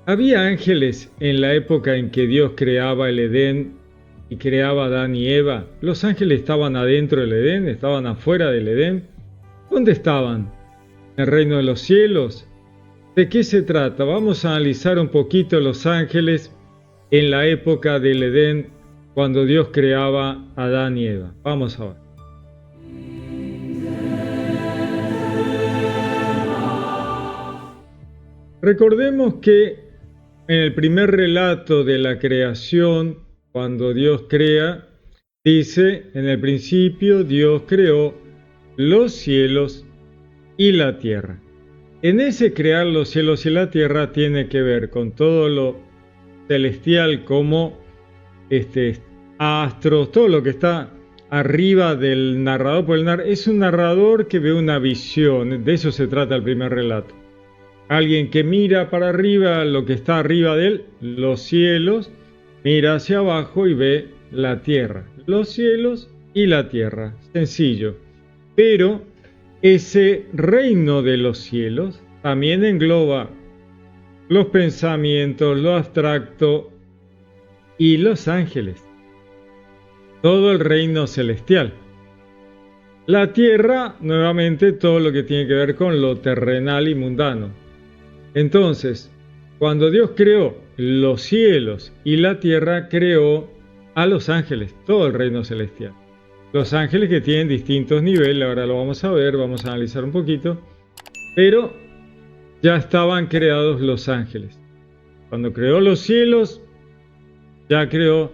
Había ángeles en la época en que Dios creaba el Edén y creaba a Adán y Eva. ¿Los ángeles estaban adentro del Edén? ¿Estaban afuera del Edén? ¿Dónde estaban? ¿En el reino de los cielos? ¿De qué se trata? Vamos a analizar un poquito los ángeles en la época del Edén, cuando Dios creaba a Adán y Eva. Vamos a ver. Recordemos que en el primer relato de la creación, cuando Dios crea, dice, en el principio Dios creó los cielos y la tierra. En ese crear los cielos y la tierra tiene que ver con todo lo celestial, como astros, todo lo que está arriba del narrador. Porque es un narrador que ve una visión, de eso se trata el primer relato. Alguien que mira para arriba, lo que está arriba de él, los cielos, mira hacia abajo y ve la tierra. Los cielos y la tierra, sencillo. Pero ese reino de los cielos también engloba los pensamientos, lo abstracto y los ángeles. Todo el reino celestial. La tierra, nuevamente, todo lo que tiene que ver con lo terrenal y mundano. Entonces, cuando Dios creó los cielos y la tierra, creó a los ángeles, todo el reino celestial. Los ángeles que tienen distintos niveles, ahora lo vamos a ver, vamos a analizar un poquito, pero ya estaban creados los ángeles. Cuando creó los cielos, ya creó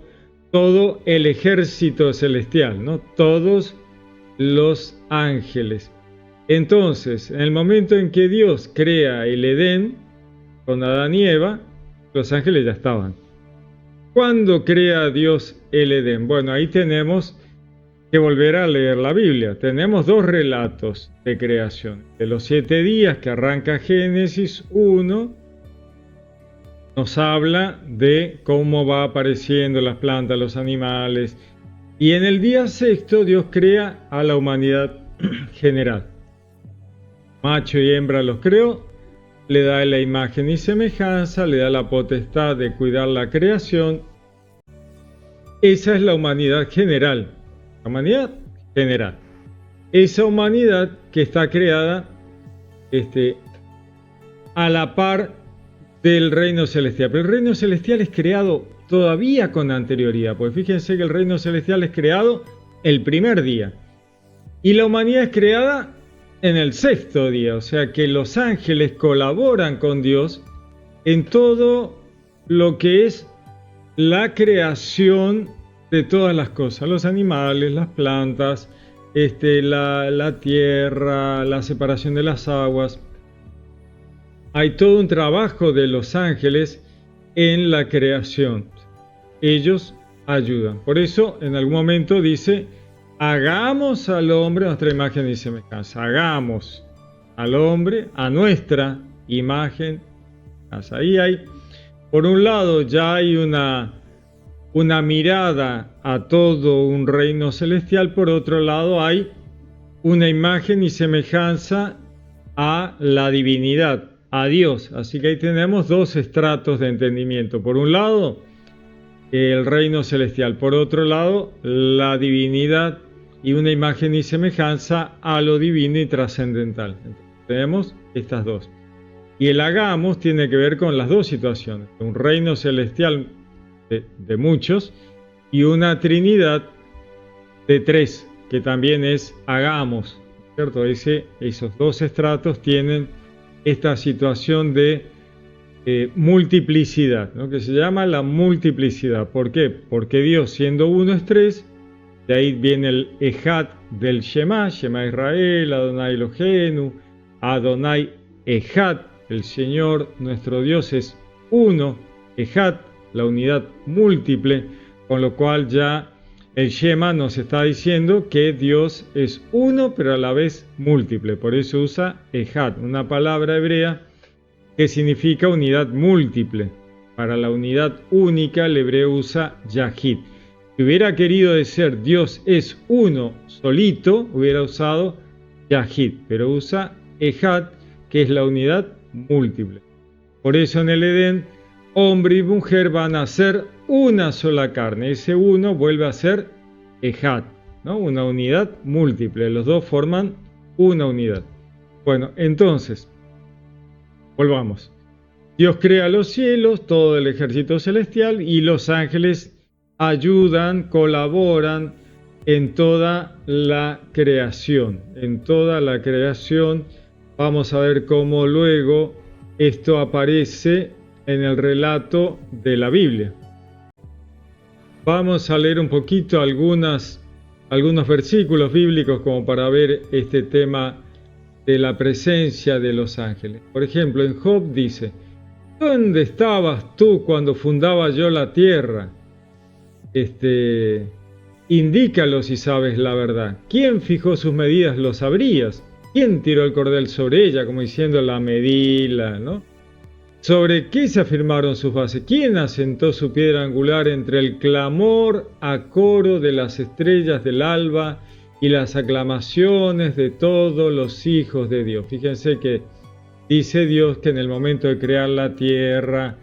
todo el ejército celestial, ¿no? Todos los ángeles. Entonces, en el momento en que Dios crea el Edén, con Adán y Eva, los ángeles ya estaban. ¿Cuándo crea Dios el Edén? Bueno, ahí tenemos que volver a leer la Biblia. Tenemos dos relatos de creación. De los 7 días que arranca Génesis 1, nos habla de cómo va apareciendo las plantas, los animales. Y en el día sexto Dios crea a la humanidad general. Macho y hembra los creó, le da la imagen y semejanza, le da la potestad de cuidar la creación. Esa es la humanidad general. La humanidad general. Esa humanidad que está creada a la par del reino celestial. Pero el reino celestial es creado todavía con anterioridad. Pues fíjense que el reino celestial es creado el primer día. Y la humanidad es creada en el 6º día, o sea que los ángeles colaboran con Dios en todo lo que es la creación de todas las cosas, los animales, las plantas, la tierra, la separación de las aguas. Hay todo un trabajo de los ángeles en la creación. Ellos ayudan. Por eso en algún momento dice: hagamos al hombre a nuestra imagen y semejanza. Hagamos al hombre a nuestra imagen. Ahí hay, por un lado, ya hay una mirada a todo un reino celestial. Por otro lado, hay una imagen y semejanza a la divinidad, a Dios. Así que ahí tenemos dos estratos de entendimiento. Por un lado, el reino celestial. Por otro lado, la divinidad y una imagen y semejanza a lo divino y trascendental. Tenemos estas dos. Y el hagamos tiene que ver con las dos situaciones. Un reino celestial de muchos y una trinidad de 3, que también es hagamos, ¿cierto? Esos dos estratos tienen esta situación de multiplicidad, ¿no? Que se llama la multiplicidad. ¿Por qué? Porque Dios, siendo uno, es 3. De ahí viene el Ejad del Shema, Shema Israel, Adonai Eloheinu, Adonai Ejad, el Señor nuestro Dios es uno, Ejad, la unidad múltiple, con lo cual ya el Shema nos está diciendo que Dios es uno, pero a la vez múltiple. Por eso usa Ejad, una palabra hebrea que significa unidad múltiple. Para la unidad única, el hebreo usa Yahid. Si hubiera querido decir Dios es uno solito, hubiera usado Yahid, pero usa Ejad, que es la unidad múltiple. Por eso en el Edén hombre y mujer van a ser una sola carne. Ese uno vuelve a ser Ejad, ¿no? Una unidad múltiple. Los dos forman una unidad. Bueno, entonces, volvamos. Dios crea los cielos, todo el ejército celestial, y los ángeles ayudan, colaboran en toda la creación. En toda la creación vamos a ver cómo luego esto aparece en el relato de la Biblia. Vamos a leer un poquito algunos versículos bíblicos como para ver este tema de la presencia de los ángeles. Por ejemplo, en Job dice: ¿dónde estabas tú cuando fundaba yo la tierra? Indícalo si sabes la verdad. ¿Quién fijó sus medidas? Lo sabrías. ¿Quién tiró el cordel sobre ella? Como diciendo, la medila, ¿no? ¿Sobre qué se afirmaron sus bases? ¿Quién asentó su piedra angular entre el clamor a coro de las estrellas del alba y las aclamaciones de todos los hijos de Dios? Fíjense que dice Dios que en el momento de crear la tierra,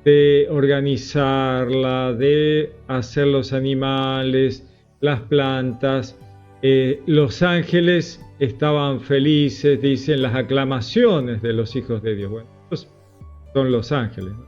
de organizarla, de hacer los animales, las plantas, los ángeles estaban felices, dicen las aclamaciones de los hijos de Dios. Bueno, estos son los ángeles, ¿no?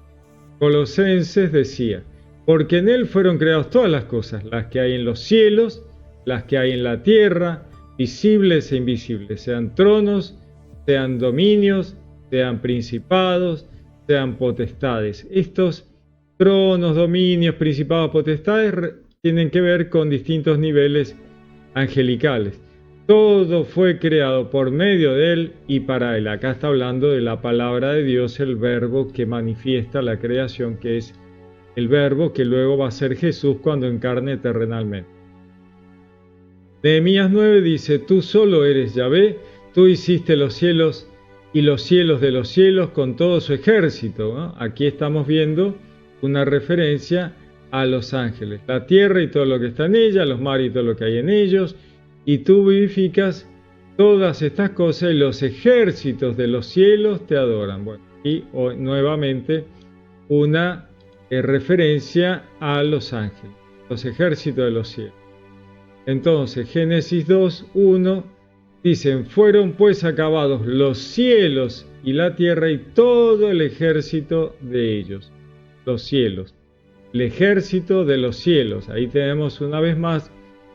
Colosenses decía: porque en él fueron creadas todas las cosas, las que hay en los cielos, las que hay en la tierra, visibles e invisibles, sean tronos, sean dominios, sean principados, sean potestades. Estos tronos, dominios, principados, potestades tienen que ver con distintos niveles angelicales. Todo fue creado por medio de él y para él. Acá está hablando de la palabra de Dios, el verbo que manifiesta la creación, que es el verbo que luego va a ser Jesús cuando encarne terrenalmente. Nehemías 9 dice: tú solo eres Yahvé, tú hiciste los cielos y los cielos de los cielos con todo su ejército, ¿no? Aquí estamos viendo una referencia a los ángeles, la tierra y todo lo que está en ella, los mares y todo lo que hay en ellos, y tú vivificas todas estas cosas y los ejércitos de los cielos te adoran. Bueno, y nuevamente una referencia a los ángeles, los ejércitos de los cielos. Entonces, Génesis 2:1 dicen: fueron pues acabados los cielos y la tierra y todo el ejército de ellos. Los cielos, el ejército de los cielos. Ahí tenemos una vez más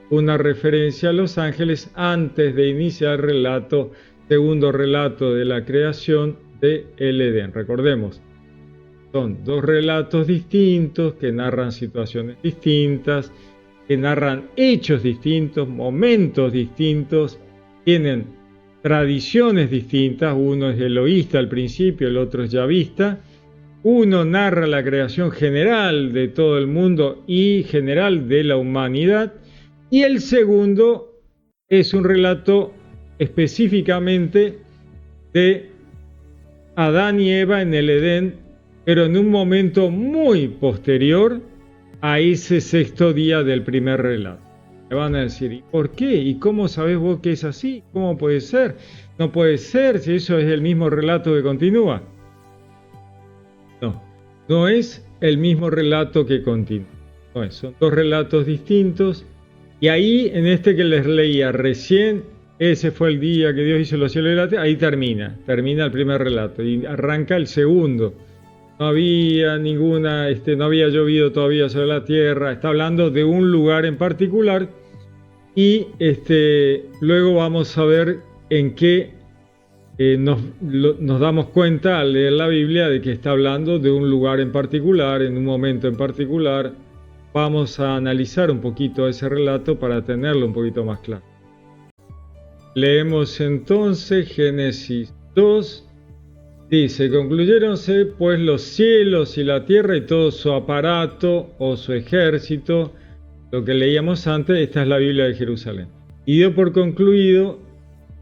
una referencia a los ángeles antes de iniciar el relato, segundo relato de la creación de el Edén. Recordemos, son dos relatos distintos que narran situaciones distintas, que narran hechos distintos, momentos distintos, tienen tradiciones distintas. Uno es eloísta al principio, el otro es yavista. Uno narra la creación general de todo el mundo y general de la humanidad, y el segundo es un relato específicamente de Adán y Eva en el Edén, pero en un momento muy posterior a ese sexto día del primer relato. Me van a decir: ¿y por qué? ¿Y cómo sabés vos que es así? ¿Cómo puede ser? No puede ser si eso es el mismo relato que continúa. No es el mismo relato que continúa. No es, son dos relatos distintos. Y ahí, en este que les leía recién, ese fue el día que Dios hizo los cielos y la tierra, ahí termina el primer relato y arranca el segundo. No había no había llovido todavía sobre la tierra, está hablando de un lugar en particular, y luego vamos a ver en qué nos damos cuenta al leer la Biblia de que está hablando de un lugar en particular, en un momento en particular. Vamos a analizar un poquito ese relato para tenerlo un poquito más claro. Leemos entonces Génesis 2. Dice: concluyéronse pues los cielos y la tierra y todo su aparato o su ejército. Lo que leíamos antes, esta es la Biblia de Jerusalén. Y dio por concluido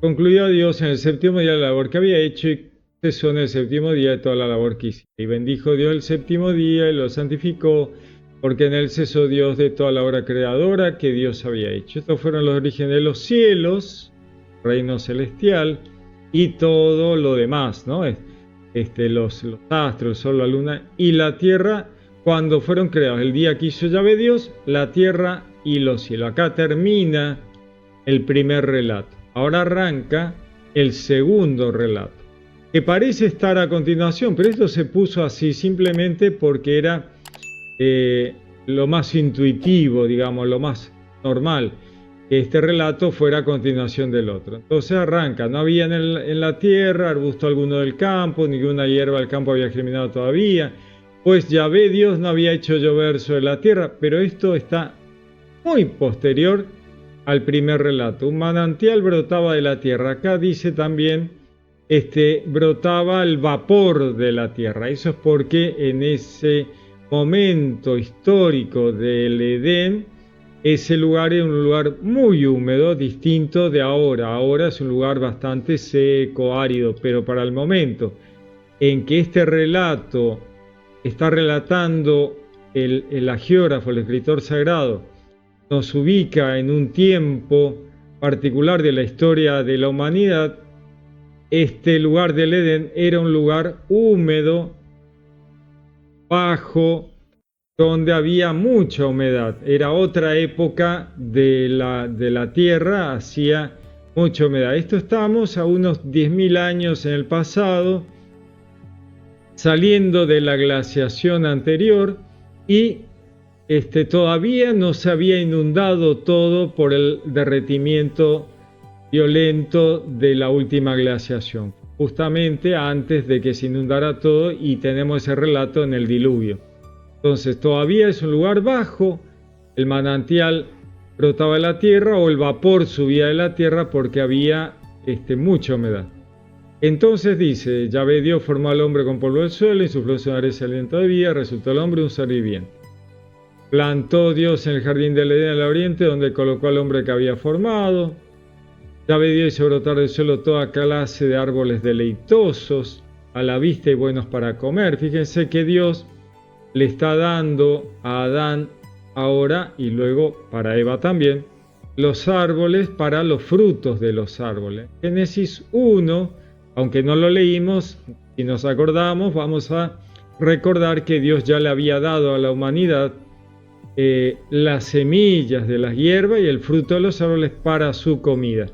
a Dios en el séptimo día la labor que había hecho, y cesó en el séptimo día de toda la labor que hizo. Y bendijo Dios el séptimo día y lo santificó, porque en él cesó Dios de toda la obra creadora que Dios había hecho. Estos fueron los orígenes de los cielos, reino celestial, y todo lo demás, ¿no? los astros, el sol, la luna y la tierra cuando fueron creados. El día que hizo Yahvé Dios, la tierra y los cielos. Acá termina el primer relato. Ahora arranca el segundo relato, que parece estar a continuación, pero esto se puso así simplemente porque era lo más intuitivo, digamos, lo más normal, que este relato fuera a continuación del otro. Entonces arranca, no había en la tierra arbusto alguno del campo, ninguna hierba del campo había germinado todavía, pues Yahvé Dios no había hecho llover sobre la tierra, pero esto está muy posterior al primer relato. Un manantial brotaba de la tierra. Acá dice también, brotaba el vapor de la tierra. Eso es porque en ese momento histórico del Edén, ese lugar era un lugar muy húmedo, distinto de ahora. Ahora es un lugar bastante seco, árido, pero para el momento en que este relato está relatando el agiógrafo, el escritor sagrado, nos ubica en un tiempo particular de la historia de la humanidad, este lugar del Edén era un lugar húmedo, bajo, donde había mucha humedad. Era otra época de la tierra, hacía mucha humedad. Esto estamos a unos 10.000 años en el pasado, saliendo de la glaciación anterior y todavía no se había inundado todo por el derretimiento violento de la última glaciación, justamente antes de que se inundara todo, y tenemos ese relato en el diluvio. Entonces todavía es un lugar bajo, el manantial brotaba de la tierra o el vapor subía de la tierra porque había mucha humedad. Entonces dice, Yahvé Dios formó al hombre con polvo del suelo y insufló su nariz aliento de vida, resultó el hombre un ser viviente. Plantó Dios en el jardín del Edén al oriente, donde colocó al hombre que había formado. Yahvé Dios hizo brotar del suelo toda clase de árboles deleitosos a la vista y buenos para comer. Fíjense que Dios le está dando a Adán ahora, y luego para Eva también, los árboles para los frutos de los árboles. Génesis 1, aunque no lo leímos, si nos acordamos, vamos a recordar que Dios ya le había dado a la humanidad las semillas de las hierbas y el fruto de los árboles para su comida.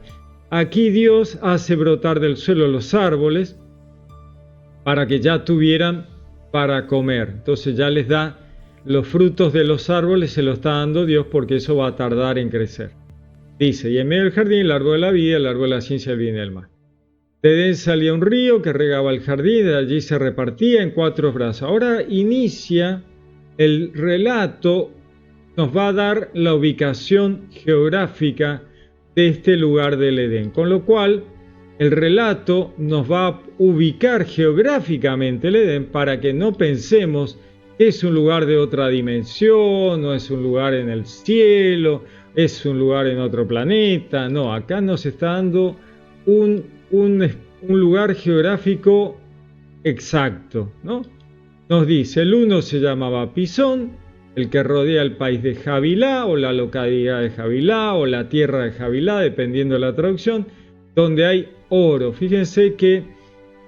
Aquí Dios hace brotar del suelo los árboles para que ya tuvieran para comer. Entonces ya les da los frutos de los árboles, se los está dando Dios porque eso va a tardar en crecer. Dice, y en medio del jardín el árbol de la vida, el árbol de la ciencia del bien y del mal. De Edén salía un río que regaba el jardín, de allí se repartía en 4 brazos. Ahora inicia el relato, nos va a dar la ubicación geográfica de este lugar del Edén, con lo cual el relato nos va a ubicar geográficamente el Edén para que no pensemos que es un lugar de otra dimensión, no es un lugar en el cielo, es un lugar en otro planeta. No, acá nos está dando un lugar geográfico exacto, ¿no? Nos dice, el uno se llamaba Pisón, el que rodea el país de Havilá, o la localidad de Havilá, o la tierra de Havilá, dependiendo de la traducción, donde hay oro. Fíjense que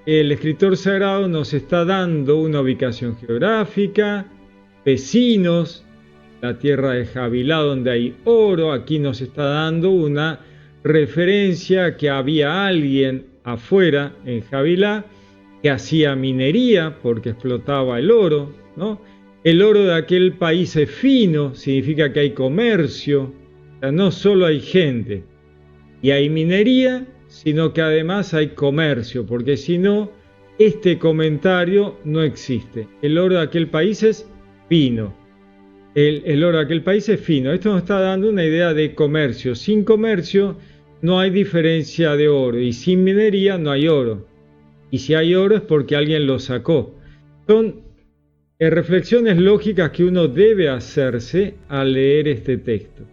el escritor sagrado nos está dando una ubicación geográfica, vecinos, la tierra de Havilá donde hay oro. Aquí nos está dando una referencia que había alguien afuera en Havilá que hacía minería porque explotaba el oro, ¿no? El oro de aquel país es fino, significa que hay comercio, o sea, no solo hay gente y hay minería, sino que además hay comercio, porque si no, este comentario no existe. El oro de aquel país es fino. El oro de aquel país es fino. Esto nos está dando una idea de comercio. Sin comercio no hay diferencia de oro, y sin minería no hay oro. Y si hay oro es porque alguien lo sacó. Son reflexiones lógicas que uno debe hacerse al leer este texto,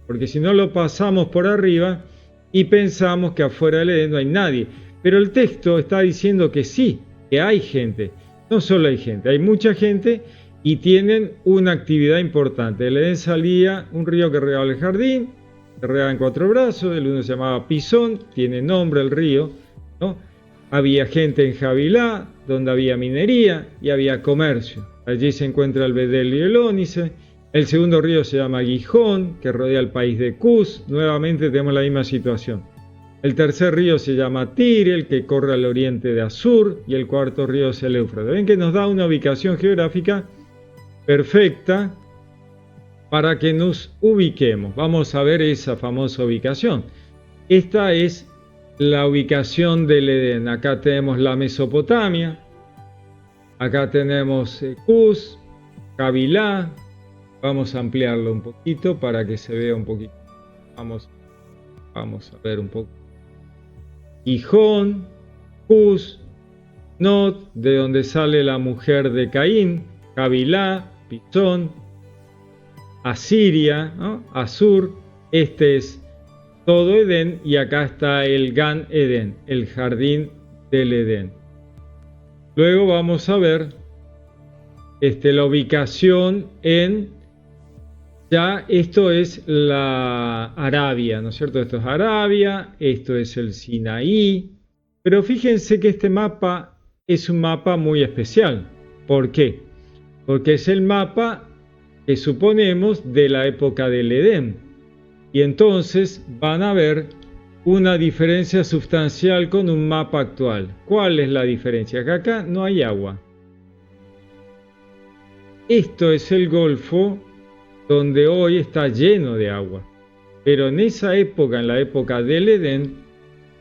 porque si no lo pasamos por arriba y pensamos que afuera del Edén no hay nadie. Pero el texto está diciendo que sí, que hay gente. No solo hay gente, hay mucha gente y tienen una actividad importante. Del Edén salía un río que regaba el jardín, se regaba en 4 brazos, el uno se llamaba Pisón, tiene nombre el río, ¿no? Había gente en Havilá, donde había minería y había comercio. Allí se encuentra el Bedel y el ónice. El segundo río se llama Gijón, que rodea el país de Kus. Nuevamente tenemos la misma situación. El tercer río se llama Tirel, que corre al oriente de Asur, y el cuarto río es el Éufrates. Ven que nos da una ubicación geográfica perfecta para que nos ubiquemos. Vamos a ver esa famosa ubicación. Esta es la ubicación del Edén. Acá tenemos la Mesopotamia, acá tenemos Kus, Cavilá. Vamos a ampliarlo un poquito para que se vea un poquito. Vamos a ver un poco. Gijón, Kus, Nod, de donde sale la mujer de Caín, Cavilá, Pisón, Asiria, ¿no? Asur. Este es todo Edén y acá está el Gan Edén, el jardín del Edén. Luego vamos a ver la ubicación en, ya esto es la Arabia, ¿no es cierto? Esto es Arabia, esto es el Sinaí, pero fíjense que este mapa es un mapa muy especial. ¿Por qué? Porque es el mapa que suponemos de la época del Edén. Y entonces van a ver una diferencia sustancial con un mapa actual. ¿Cuál es la diferencia? Que acá no hay agua. Esto es el Golfo, donde hoy está lleno de agua. Pero en esa época, en la época del Edén,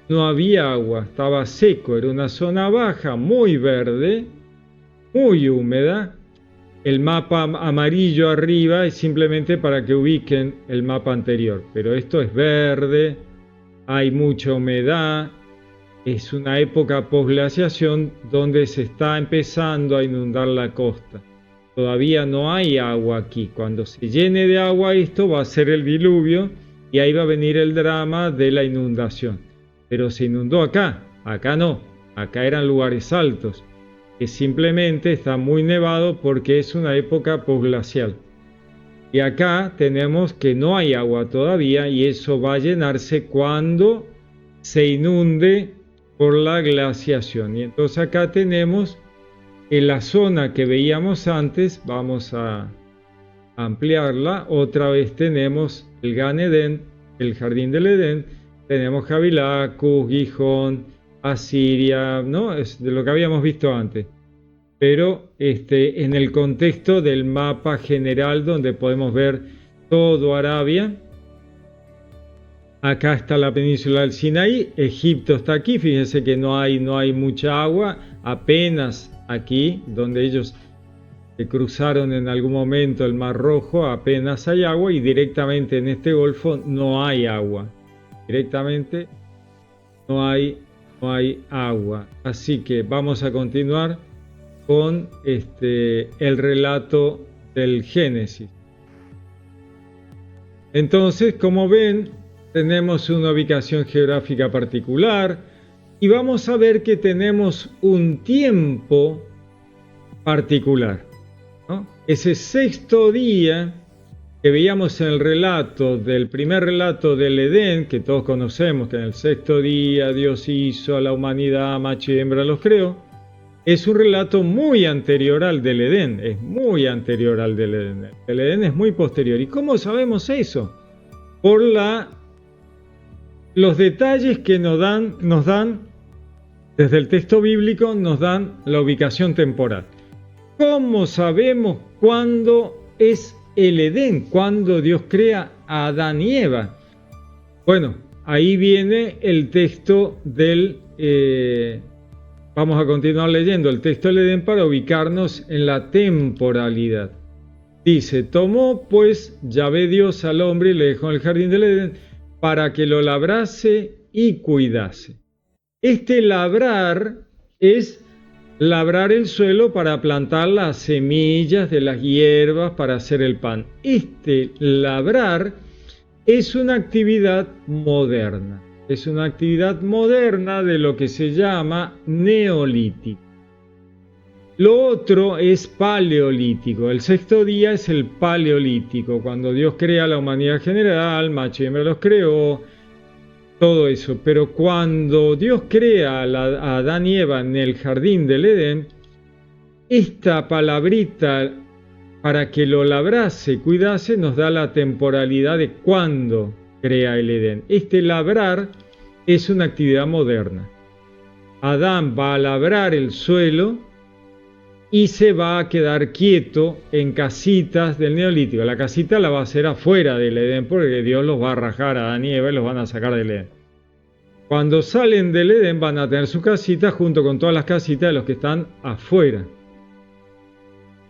no había agua, estaba seco, era una zona baja, muy verde, muy húmeda. El mapa amarillo arriba es simplemente para que ubiquen el mapa anterior, pero esto es verde, hay mucha humedad, es una época posglaciación donde se está empezando a inundar la costa. Todavía no hay agua aquí. Cuando se llene de agua esto va a ser el diluvio y ahí va a venir el drama de la inundación. Pero se inundó acá no, acá eran lugares altos, que simplemente está muy nevado porque es una época posglacial. Y acá tenemos que no hay agua todavía y eso va a llenarse cuando se inunde por la glaciación. Y entonces acá tenemos en la zona que veíamos antes, vamos a ampliarla, otra vez tenemos el Gan Edén, el jardín del Edén, tenemos Cavilá, Kus, Gijón, Asiria, ¿no? Es de lo que habíamos visto antes. Pero en el contexto del mapa general donde podemos ver todo Arabia. Acá está la península del Sinaí, Egipto está aquí, fíjense que no hay mucha agua, apenas aquí, donde ellos cruzaron en algún momento el Mar Rojo, apenas hay agua y directamente en este golfo no hay agua, directamente no hay agua. Así que vamos a continuar con el relato del Génesis. Entonces, como ven, tenemos una ubicación geográfica particular y vamos a ver que tenemos un tiempo particular, ¿no? Ese sexto día que veíamos en el relato del primer relato del Edén, que todos conocemos, que en el sexto día Dios hizo a la humanidad, macho y hembra los creó, es un relato muy anterior al del Edén, es muy anterior al del Edén. El Edén es muy posterior. ¿Y cómo sabemos eso? Por los detalles que nos dan desde el texto bíblico, nos dan la ubicación temporal. ¿Cómo sabemos cuándo es el Edén? ¿Cuándo Dios crea a Adán y Eva? Bueno, ahí viene el texto del... vamos a continuar leyendo el texto del Edén para ubicarnos en la temporalidad. Dice, tomó pues Yahvé Dios al hombre y le dejó en el jardín del Edén para que lo labrase y cuidase. Labrar es labrar el suelo para plantar las semillas de las hierbas para hacer el pan. Labrar es una actividad moderna. Es una actividad moderna de lo que se llama neolítico. Lo otro es paleolítico. El sexto día es el paleolítico, cuando Dios crea la humanidad general, macho y hembra los creó, todo eso. Pero cuando Dios crea a Adán y Eva en el jardín del Edén, esta palabrita para que lo labrase y cuidase nos da la temporalidad de cuándo crea el Edén. Este labrar es una actividad moderna. Adán va a labrar el suelo y se va a quedar quieto en casitas del Neolítico. La casita la va a hacer afuera del Edén porque Dios los va a rajar a Adán y Eva y los van a sacar del Edén. Cuando salen del Edén van a tener su casita junto con todas las casitas de los que están afuera.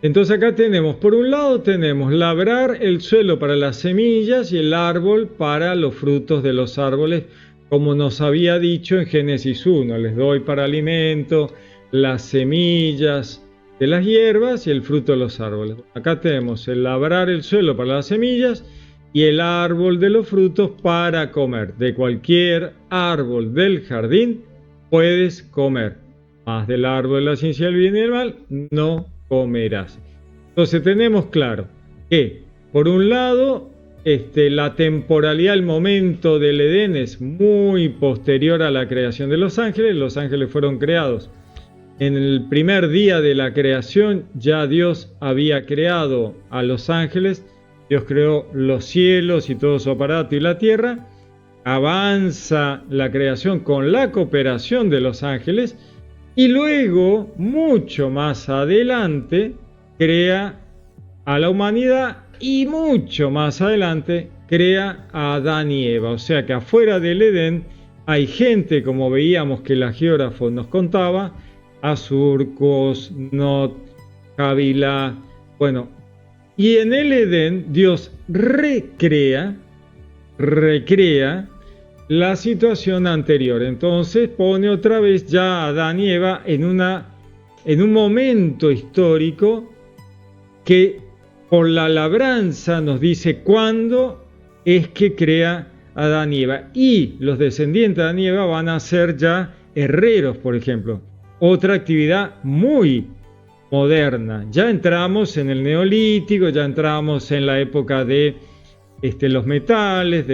Entonces acá tenemos, por un lado tenemos labrar el suelo para las semillas y el árbol para los frutos de los árboles, como nos había dicho en Génesis 1, les doy para alimento las semillas de las hierbas y el fruto de los árboles. Acá tenemos el labrar el suelo para las semillas y el árbol de los frutos para comer. De cualquier árbol del jardín puedes comer, más del árbol de la ciencia del bien y del mal no comerás. Entonces tenemos claro que, por un lado, la temporalidad, el momento del Edén es muy posterior a la creación de los ángeles. Los ángeles fueron creados en el primer día de la creación. Ya Dios había creado a los ángeles. Dios creó los cielos y todo su aparato y la tierra. Avanza la creación con la cooperación de los ángeles. Y luego, mucho más adelante, crea a la humanidad y mucho más adelante crea a Adán y Eva. O sea que afuera del Edén hay gente, como veíamos que la geógrafo nos contaba, Asur, Cos, Not, Havilá, bueno, y en el Edén Dios recrea la situación anterior. Entonces pone otra vez ya a Adán y Eva en un momento histórico que por la labranza nos dice cuándo es que crea a Adán y Eva. Y los descendientes de Adán y Eva van a ser ya herreros, por ejemplo. Otra actividad muy moderna. Ya entramos en el Neolítico, ya entramos en la época de los metales,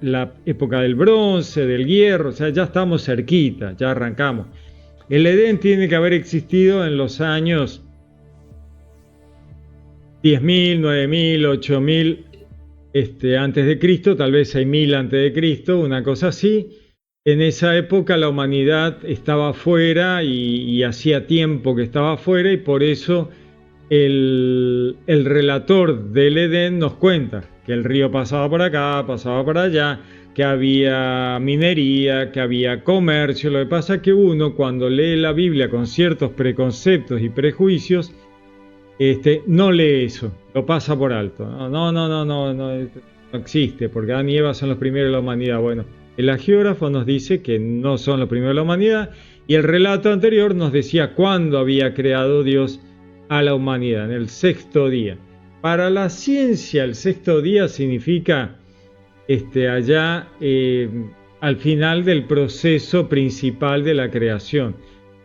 la época del bronce, del hierro, o sea, ya estamos cerquita, ya arrancamos. El Edén tiene que haber existido en los años 10.000, 9.000, 8.000 antes de Cristo, tal vez 6.000 antes de Cristo, una cosa así. En esa época la humanidad estaba afuera y hacía tiempo que estaba afuera, y por eso el relator del Edén nos cuenta que el río pasaba por acá, pasaba por allá, que había minería, que había comercio. Lo que pasa es que uno, cuando lee la Biblia con ciertos preconceptos y prejuicios, no lee eso, lo pasa por alto. No existe, porque Adán y Eva son los primeros de la humanidad. Bueno, el hagiógrafo nos dice que no son los primeros de la humanidad, y el relato anterior nos decía cuándo había creado Dios a la humanidad, en el sexto día. Para la ciencia, el sexto día significa allá al final del proceso principal de la creación.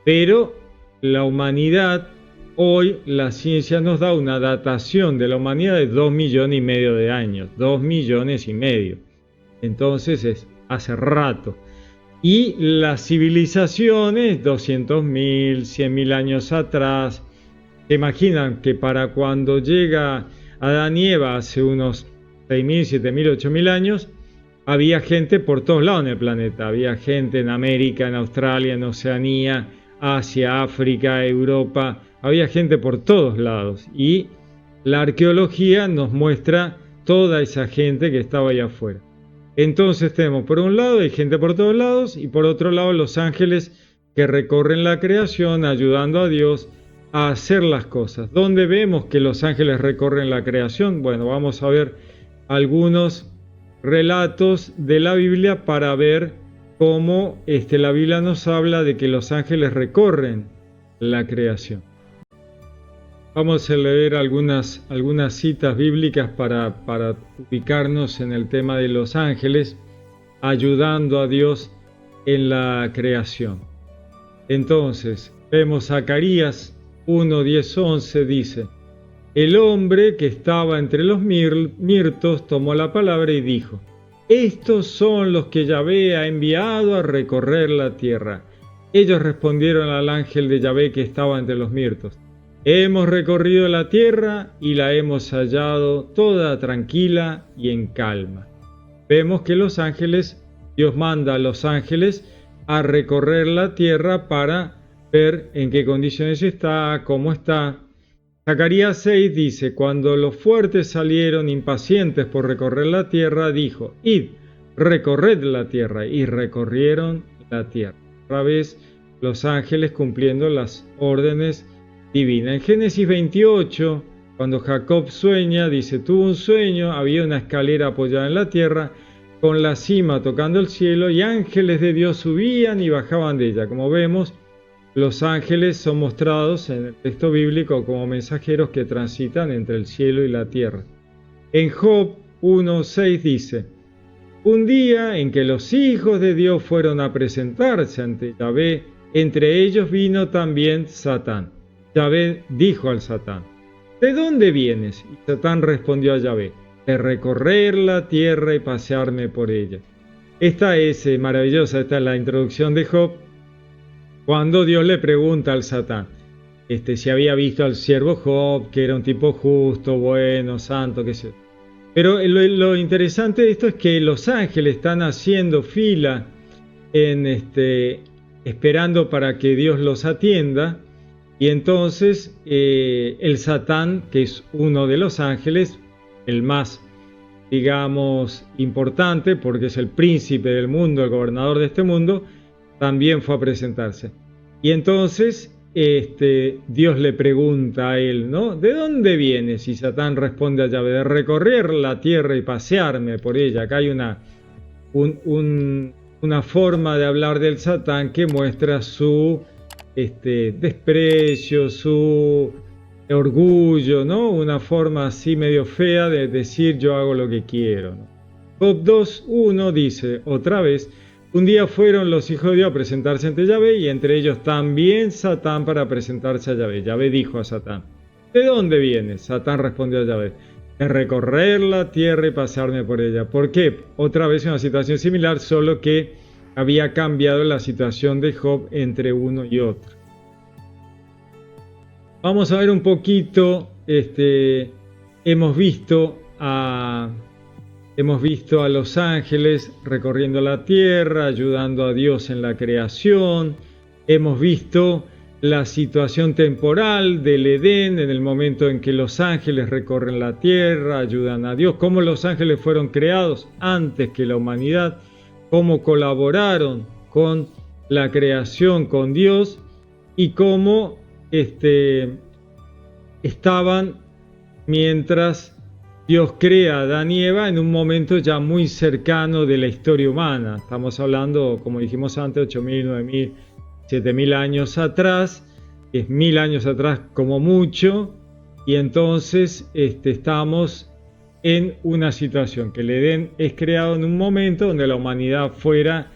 Pero la humanidad, hoy la ciencia nos da una datación de la humanidad de 2,5 millones de años, 2,5 millones. Entonces es hace rato. Y las civilizaciones, 200.000, 100.000 años atrás. ¿Se imaginan que para cuando llega Adán y Eva hace unos 6.000, 7.000, 8.000 años, había gente por todos lados en el planeta? Había gente en América, en Australia, en Oceanía, Asia, África, Europa. Había gente por todos lados. Y la arqueología nos muestra toda esa gente que estaba allá afuera. Entonces tenemos, por un lado, hay gente por todos lados, y por otro lado, los ángeles que recorren la creación ayudando a Dios a hacer las cosas. ¿Dónde vemos que los ángeles recorren la creación? Bueno, vamos a ver algunos relatos de la Biblia para ver cómo la Biblia nos habla de que los ángeles recorren la creación. Vamos a leer algunas citas bíblicas para ubicarnos en el tema de los ángeles ayudando a Dios en la creación. Entonces, vemos Zacarías 1, 10, 11, dice: el hombre que estaba entre los mirtos tomó la palabra y dijo: estos son los que Yahvé ha enviado a recorrer la tierra. Ellos respondieron al ángel de Yahvé que estaba entre los mirtos: hemos recorrido la tierra y la hemos hallado toda tranquila y en calma. Vemos que los ángeles, Dios manda a los ángeles a recorrer la tierra para ver en qué condiciones está, cómo está. Zacarías 6 dice: cuando los fuertes salieron impacientes por recorrer la tierra, dijo: id, recorred la tierra, y recorrieron la tierra. Otra vez los ángeles cumpliendo las órdenes divinas. En Génesis 28, cuando Jacob sueña, dice: tuvo un sueño, había una escalera apoyada en la tierra, con la cima tocando el cielo, y ángeles de Dios subían y bajaban de ella. Como vemos, los ángeles son mostrados en el texto bíblico como mensajeros que transitan entre el cielo y la tierra. En Job 1:6 dice: un día en que los hijos de Dios fueron a presentarse ante Yahvé, entre ellos vino también Satán. Yahvé dijo al Satán: ¿de dónde vienes? Y Satán respondió a Yahvé: de recorrer la tierra y pasearme por ella. Esta es maravillosa, esta es la introducción de Job, cuando Dios le pregunta al Satán si había visto al siervo Job, que era un tipo justo, bueno, santo, qué sé yo. Pero lo interesante de esto es que los ángeles están haciendo fila esperando para que Dios los atienda, y entonces el Satán, que es uno de los ángeles, el más, digamos, importante, porque es el príncipe del mundo, el gobernador de este mundo, también fue a presentarse. Y entonces Dios le pregunta a él, ¿no? ¿De dónde vienes? Y Satán responde a Yahvé: de recorrer la tierra y pasearme por ella. Acá hay una forma de hablar del Satán que muestra su desprecio, su orgullo, ¿no? Una forma así medio fea de decir: yo hago lo que quiero, ¿no? Job 2:1 dice otra vez: un día fueron los hijos de Dios a presentarse ante Yahvé, y entre ellos también Satán para presentarse a Yahvé. Yahvé dijo a Satán: ¿de dónde vienes? Satán respondió a Yahvé: de recorrer la tierra y pasearme por ella. ¿Por qué? Otra vez una situación similar, solo que había cambiado la situación de Job entre uno y otro. Vamos a ver un poquito, hemos visto a los ángeles recorriendo la tierra, ayudando a Dios en la creación. Hemos visto la situación temporal del Edén, en el momento en que los ángeles recorren la tierra, ayudan a Dios, cómo los ángeles fueron creados antes que la humanidad, cómo colaboraron con la creación, con Dios, y cómo estaban mientras Dios crea a Adán y Eva en un momento ya muy cercano de la historia humana. Estamos hablando, como dijimos antes, 8.000, 9.000, 7.000 años atrás, es 1.000 años atrás como mucho, y entonces estamos en una situación que el Edén es creado en un momento donde la humanidad fuera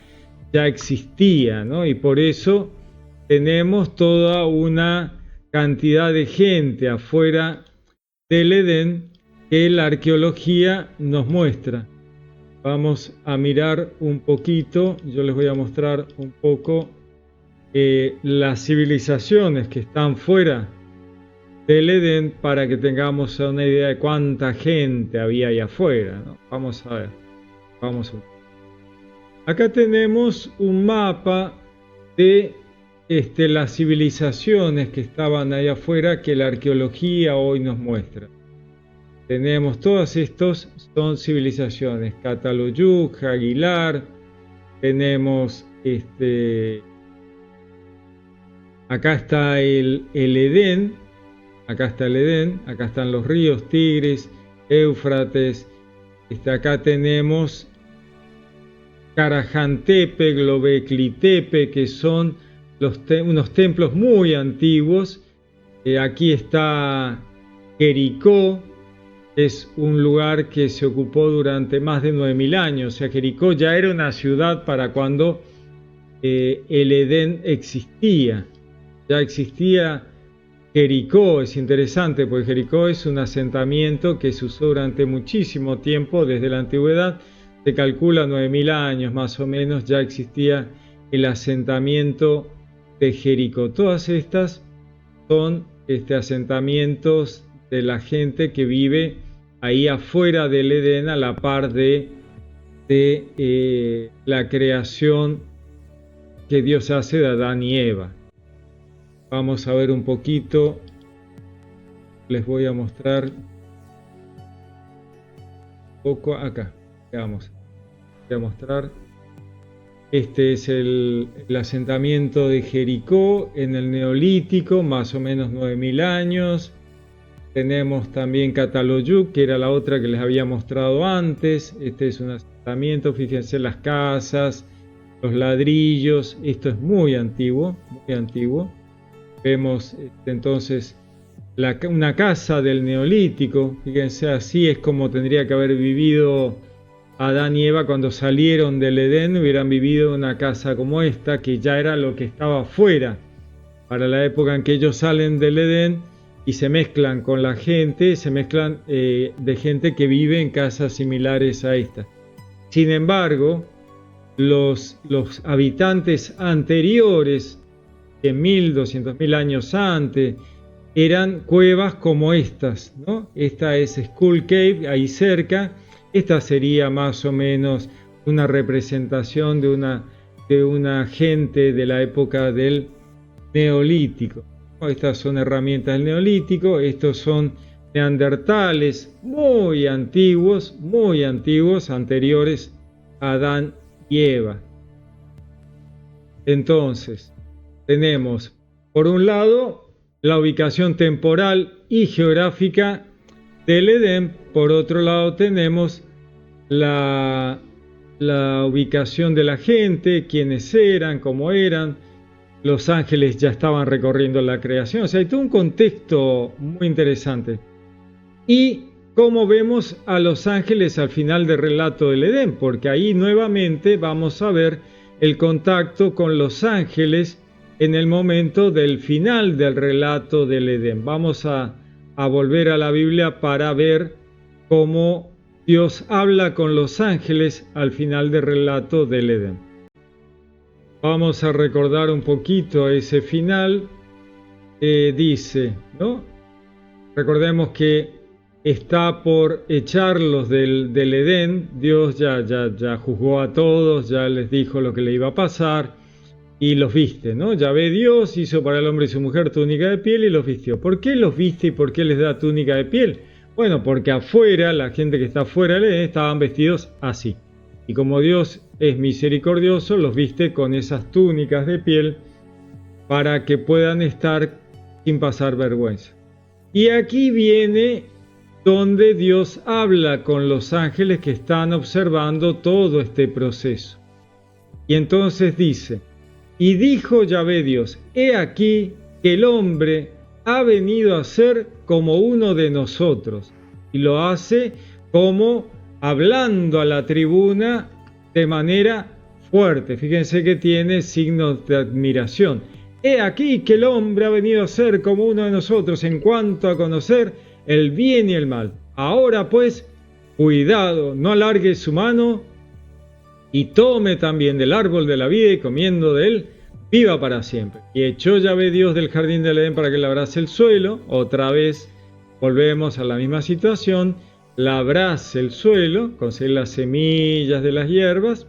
ya existía, ¿no? Y por eso tenemos toda una cantidad de gente afuera del Edén que la arqueología nos muestra. Vamos a mirar un poquito, yo les voy a mostrar un poco las civilizaciones que están fuera del Edén para que tengamos una idea de cuánta gente había ahí afuera, ¿no? Vamos a ver. Acá tenemos un mapa de las civilizaciones que estaban ahí afuera que la arqueología hoy nos muestra. Tenemos todas estas, son civilizaciones: Cataluyuk, Aguilar, tenemos acá está el Edén, acá están los ríos Tigris, Éufrates, acá tenemos Karajantepe, Globekli Tepe, que son unos templos muy antiguos. Aquí está Jericó, es un lugar que se ocupó durante más de 9.000 años. O sea, Jericó ya era una ciudad para cuando el Edén existía. Ya existía Jericó. Es interesante porque Jericó es un asentamiento que se usó durante muchísimo tiempo, desde la antigüedad, se calcula 9000 años más o menos, ya existía el asentamiento de Jericó. Todas estas son asentamientos de la gente que vive ahí afuera del Edén, a la par de la creación que Dios hace de Adán y Eva. Vamos a ver un poquito, les voy a mostrar un poco acá. Vamos a mostrar. Este es el asentamiento de Jericó en el Neolítico, más o menos 9000 años. Tenemos también Cataloyuc, que era la otra que les había mostrado antes. Este es un asentamiento, fíjense las casas, los ladrillos. Esto es muy antiguo, muy antiguo. Vemos entonces una casa del Neolítico. Fíjense, así es como tendría que haber vivido Adán y Eva cuando salieron del Edén. Hubieran vivido en una casa como esta, que ya era lo que estaba afuera para la época en que ellos salen del Edén y se mezclan con la gente, se mezclan de gente que vive en casas similares a esta. Sin embargo, los habitantes anteriores, 100.000, 200.000 años antes, eran cuevas como estas, ¿no? Esta es Skull Cave, ahí cerca. Esta sería más o menos una representación de una gente de la época del Neolítico. Estas son herramientas del Neolítico. Estos son neandertales muy antiguos, anteriores a Adán y Eva. Entonces, tenemos por un lado la ubicación temporal y geográfica del Edén. Por otro lado tenemos la ubicación de la gente, quiénes eran, cómo eran. Los ángeles ya estaban recorriendo la creación. O sea, hay todo un contexto muy interesante. Y cómo vemos a los ángeles al final del relato del Edén, porque ahí nuevamente vamos a ver el contacto con los ángeles en el momento del final del relato del Edén. Vamos a volver a la Biblia para ver cómo Dios habla con los ángeles al final del relato del Edén. Vamos a recordar un poquito ese final. Dice, ¿no? Recordemos que está por echarlos del Edén. Dios ya juzgó a todos, ya les dijo lo que le iba a pasar y los viste, ¿no? Yahvé Dios hizo para el hombre y su mujer túnica de piel y los vistió. ¿Por qué los viste y por qué les da túnica de piel? Bueno, porque afuera, la gente que está afuera del Edén estaban vestidos así. Y como Dios es misericordioso, los viste con esas túnicas de piel para que puedan estar sin pasar vergüenza. Y aquí viene donde Dios habla con los ángeles que están observando todo este proceso. Y entonces dice, y dijo Yahvé Dios, he aquí que el hombre ha venido a ser como uno de nosotros. Y lo hace como hablando a la tribuna de manera fuerte. Fíjense que tiene signos de admiración. He aquí que el hombre ha venido a ser como uno de nosotros en cuanto a conocer el bien y el mal. Ahora pues, cuidado, no alargue su mano y tome también del árbol de la vida y comiendo de él, viva para siempre. Y echó Yahvé Dios del jardín del Edén para que labrase el suelo. Otra vez volvemos a la misma situación. Labrase el suelo, conseguir las semillas de las hierbas,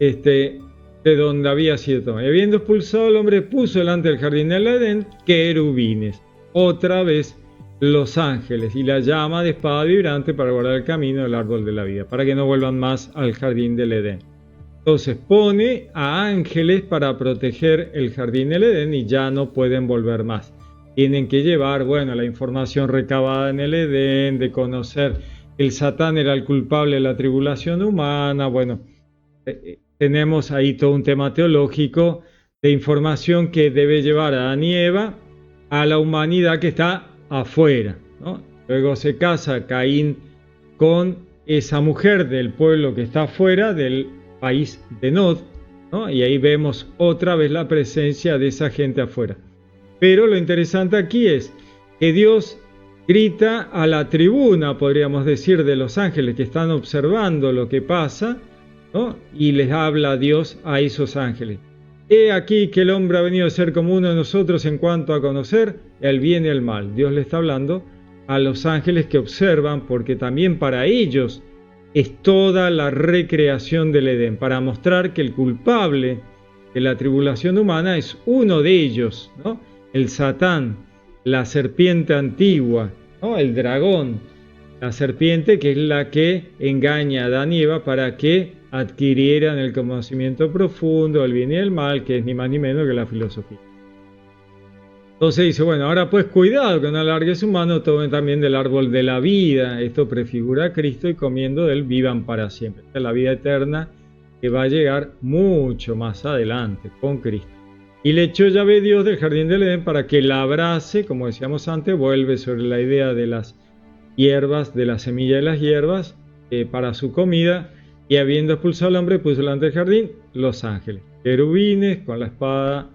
de donde había sido tomado. Y habiendo expulsado al hombre, puso delante del jardín del Edén querubines. Otra vez los ángeles y la llama de espada vibrante para guardar el camino del árbol de la vida, para que no vuelvan más al jardín del Edén. Entonces pone a ángeles para proteger el jardín del Edén y ya no pueden volver más. Tienen que llevar, la información recabada en el Edén, de conocer que el Satán era el culpable de la tribulación humana. Tenemos ahí todo un tema teológico de información que debe llevar a Adán y Eva a la humanidad que está afuera, ¿no? Luego se casa Caín con esa mujer del pueblo que está afuera, del país de Nod, ¿no? Y ahí vemos otra vez la presencia de esa gente afuera. Pero lo interesante aquí es que Dios grita a la tribuna, podríamos decir, de los ángeles que están observando lo que pasa, ¿no? Y les habla a Dios a esos ángeles. He aquí que el hombre ha venido a ser como uno de nosotros en cuanto a conocer el bien y el mal. Dios le está hablando a los ángeles que observan, porque también para ellos es toda la recreación del Edén, para mostrar que el culpable de la tribulación humana es uno de ellos, ¿no? El Satán, la serpiente antigua, ¿no? El dragón, la serpiente que es la que engaña a Adán y Eva para que adquirieran el conocimiento profundo del bien y el mal, que es ni más ni menos que la filosofía. Entonces dice, bueno, ahora pues cuidado que no alargues su mano, tomen también del árbol de la vida. Esto prefigura a Cristo y comiendo de él vivan para siempre. Esta es la vida eterna que va a llegar mucho más adelante con Cristo. Y le echó Yahvé Dios del jardín del Edén para que la abrase, como decíamos antes, vuelve sobre la idea de las hierbas, de la semilla de las hierbas, para su comida. Y habiendo expulsado al hombre, puso delante del jardín los ángeles, querubines con la espada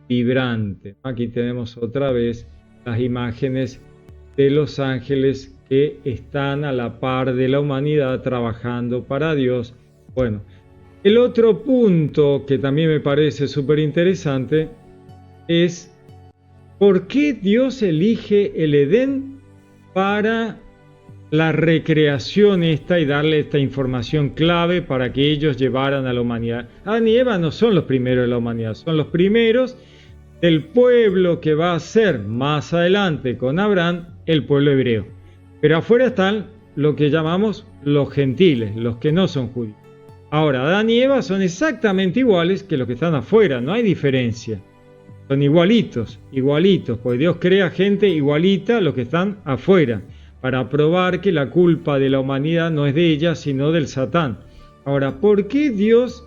vibrante. Aquí tenemos otra vez las imágenes de los ángeles que están a la par de la humanidad trabajando para Dios. Bueno, el otro punto que también me parece súper interesante es ¿por qué Dios elige el Edén para la recreación esta y darle esta información clave para que ellos llevaran a la humanidad? Adán y Eva no son los primeros de la humanidad, son los primeros del pueblo que va a ser más adelante con Abraham el pueblo hebreo. Pero afuera están lo que llamamos los gentiles, los que no son judíos. Ahora, Adán y Eva son exactamente iguales que los que están afuera, no hay diferencia. Son igualitos, pues Dios crea gente igualita a los que están afuera, para probar que la culpa de la humanidad no es de ella, sino del Satán. Ahora, ¿por qué Dios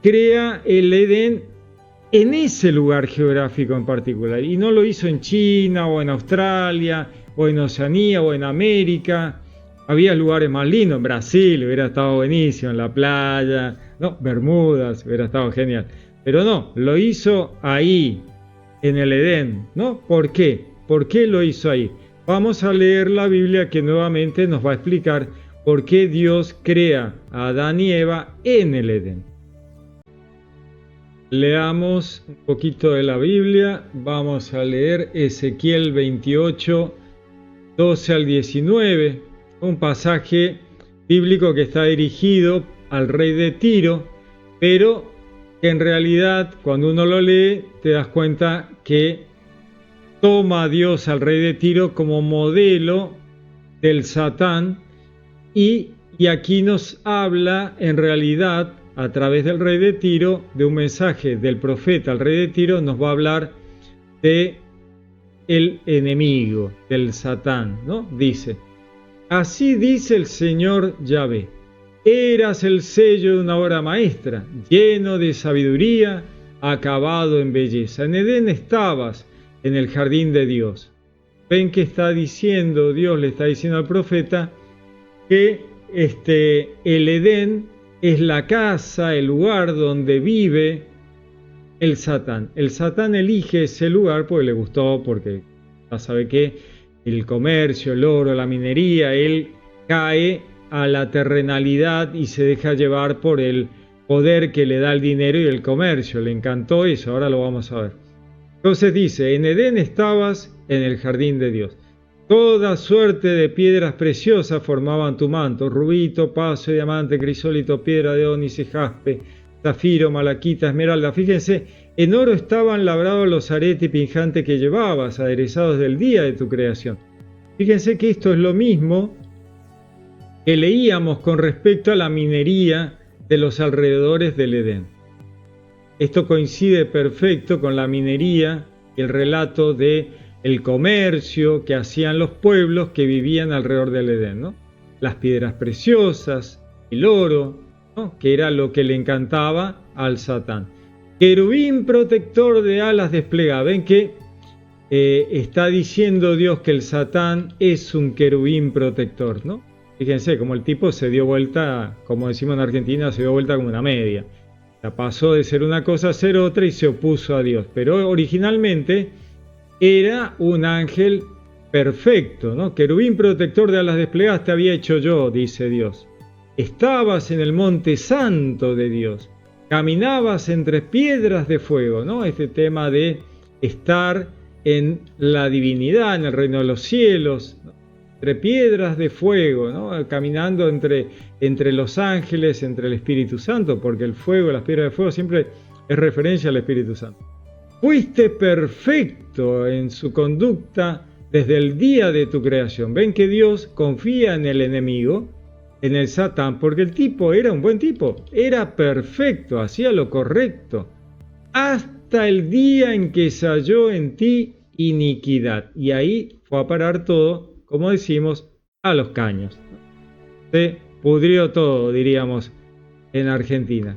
crea el Edén en ese lugar geográfico en particular? Y no lo hizo en China, o en Australia, o en Oceanía, o en América. Había lugares más lindos, en Brasil hubiera estado buenísimo, en la playa, no, Bermudas, hubiera estado genial. Pero no, lo hizo ahí, en el Edén, ¿no? ¿Por qué? ¿Por qué lo hizo ahí? Vamos a leer la Biblia que nuevamente nos va a explicar por qué Dios crea a Adán y Eva en el Edén. Leamos un poquito de la Biblia. Vamos a leer Ezequiel 28, 12 al 19. Un pasaje bíblico que está dirigido al rey de Tiro, pero que en realidad cuando uno lo lee te das cuenta que toma a Dios al rey de Tiro como modelo del Satán y aquí nos habla en realidad a través del rey de Tiro de un mensaje del profeta al rey de Tiro. Nos va a hablar de el enemigo, del Satán, ¿no? Dice, así dice el Señor Yahvé, eras el sello de una obra maestra, lleno de sabiduría, acabado en belleza. En Edén estabas, en el jardín de Dios. Ven que está diciendo, Dios le está diciendo al profeta que el Edén es la casa, el lugar donde vive el Satán. El Satán elige ese lugar porque le gustó, porque ya sabe que el comercio, el oro, la minería, él cae a la terrenalidad y se deja llevar por el poder que le da el dinero y el comercio. Le encantó eso, ahora lo vamos a ver. Entonces dice, en Edén estabas en el jardín de Dios. Toda suerte de piedras preciosas formaban tu manto, rubí, topacio, diamante, crisólito, piedra de ónice, jaspe, zafiro, malaquita, esmeralda. Fíjense, en oro estaban labrados los aretes pinjantes que llevabas, aderezados del día de tu creación. Fíjense que esto es lo mismo que leíamos con respecto a la minería de los alrededores del Edén. Esto coincide perfecto con la minería y el relato de el comercio que hacían los pueblos que vivían alrededor del Edén, ¿no? Las piedras preciosas, el oro, ¿no? Que era lo que le encantaba al Satán. Querubín protector de alas desplegadas. Ven que está diciendo Dios que el Satán es un querubín protector, ¿no? Fíjense como el tipo se dio vuelta, como decimos en Argentina, se dio vuelta como una media. La pasó de ser una cosa a ser otra y se opuso a Dios. Pero originalmente era un ángel perfecto, ¿no? Querubín protector de alas desplegadas te había hecho yo, dice Dios. Estabas en el monte santo de Dios, caminabas entre piedras de fuego, ¿no? Este tema de estar en la divinidad, en el reino de los cielos, ¿no? Entre piedras de fuego, ¿no? Caminando entre los ángeles, entre el Espíritu Santo, porque el fuego, las piedras de fuego siempre es referencia al Espíritu Santo. Fuiste perfecto en su conducta desde el día de tu creación. Ven que Dios confía en el enemigo, en el Satán, porque el tipo era un buen tipo, era perfecto, hacía lo correcto, hasta el día en que se halló en ti iniquidad. Y ahí fue a parar todo, como decimos, a los caños. Se pudrió todo, diríamos, en Argentina.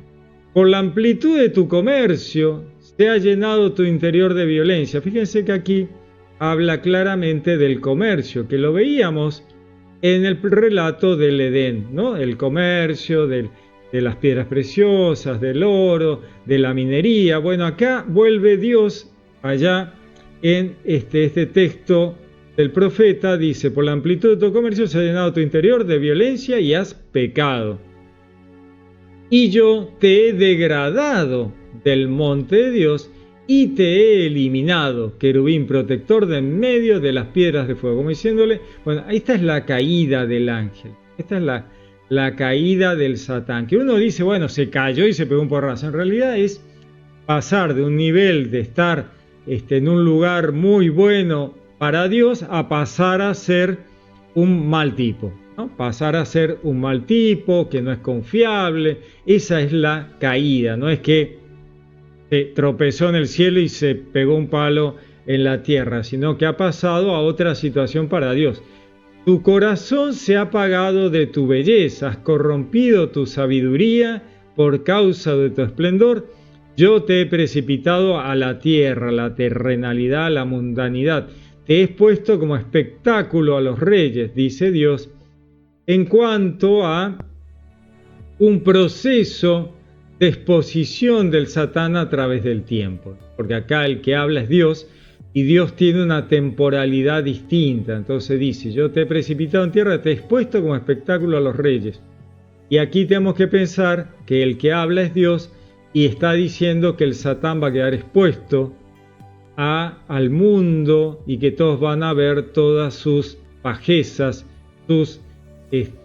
Por la amplitud de tu comercio, se ha llenado tu interior de violencia. Fíjense que aquí habla claramente del comercio, que lo veíamos en el relato del Edén, ¿no? El comercio, de las piedras preciosas, del oro, de la minería. Bueno, acá vuelve Dios allá en este texto del profeta, dice, por la amplitud de tu comercio se ha llenado tu interior de violencia y has pecado. Y yo te he degradado del monte de Dios y te he eliminado, querubín protector de en medio de las piedras de fuego. Como diciéndole, bueno, esta es la caída del ángel, esta es la caída del Satán. Que uno dice, bueno, se cayó y se pegó un porrazo. En realidad es pasar de un nivel de estar en un lugar muy bueno para Dios a pasar a ser un mal tipo, ¿no? Pasar a ser un mal tipo, que no es confiable. Esa es la caída, no es que se tropezó en el cielo y se pegó un palo en la tierra, sino que ha pasado a otra situación para Dios. Tu corazón se ha apagado de tu belleza, has corrompido tu sabiduría por causa de tu esplendor. Yo te he precipitado a la tierra, la terrenalidad, la mundanidad. Te he expuesto como espectáculo a los reyes, dice Dios, en cuanto a un proceso de exposición del Satán a través del tiempo. Porque acá el que habla es Dios, y Dios tiene una temporalidad distinta. Entonces dice, yo te he precipitado en tierra, te he expuesto como espectáculo a los reyes. Y aquí tenemos que pensar que el que habla es Dios y está diciendo que el Satán va a quedar expuesto al mundo y que todos van a ver todas sus bajezas, sus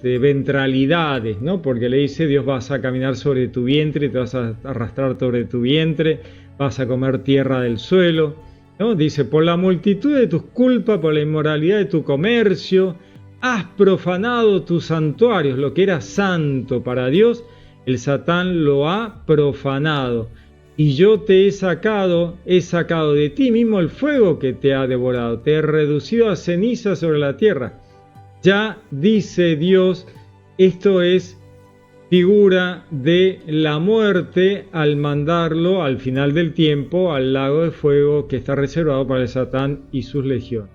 ventralidades, ¿no? Porque le dice, Dios, vas a caminar sobre tu vientre, te vas a arrastrar sobre tu vientre, vas a comer tierra del suelo, ¿no? Dice, por la multitud de tus culpas, por la inmoralidad de tu comercio, has profanado tus santuarios. Lo que era santo para Dios, el Satán lo ha profanado. Y yo te he sacado de ti mismo el fuego que te ha devorado, te he reducido a ceniza sobre la tierra. Ya dice Dios, esto es figura de la muerte al mandarlo al final del tiempo al lago de fuego que está reservado para el Satán y sus legiones.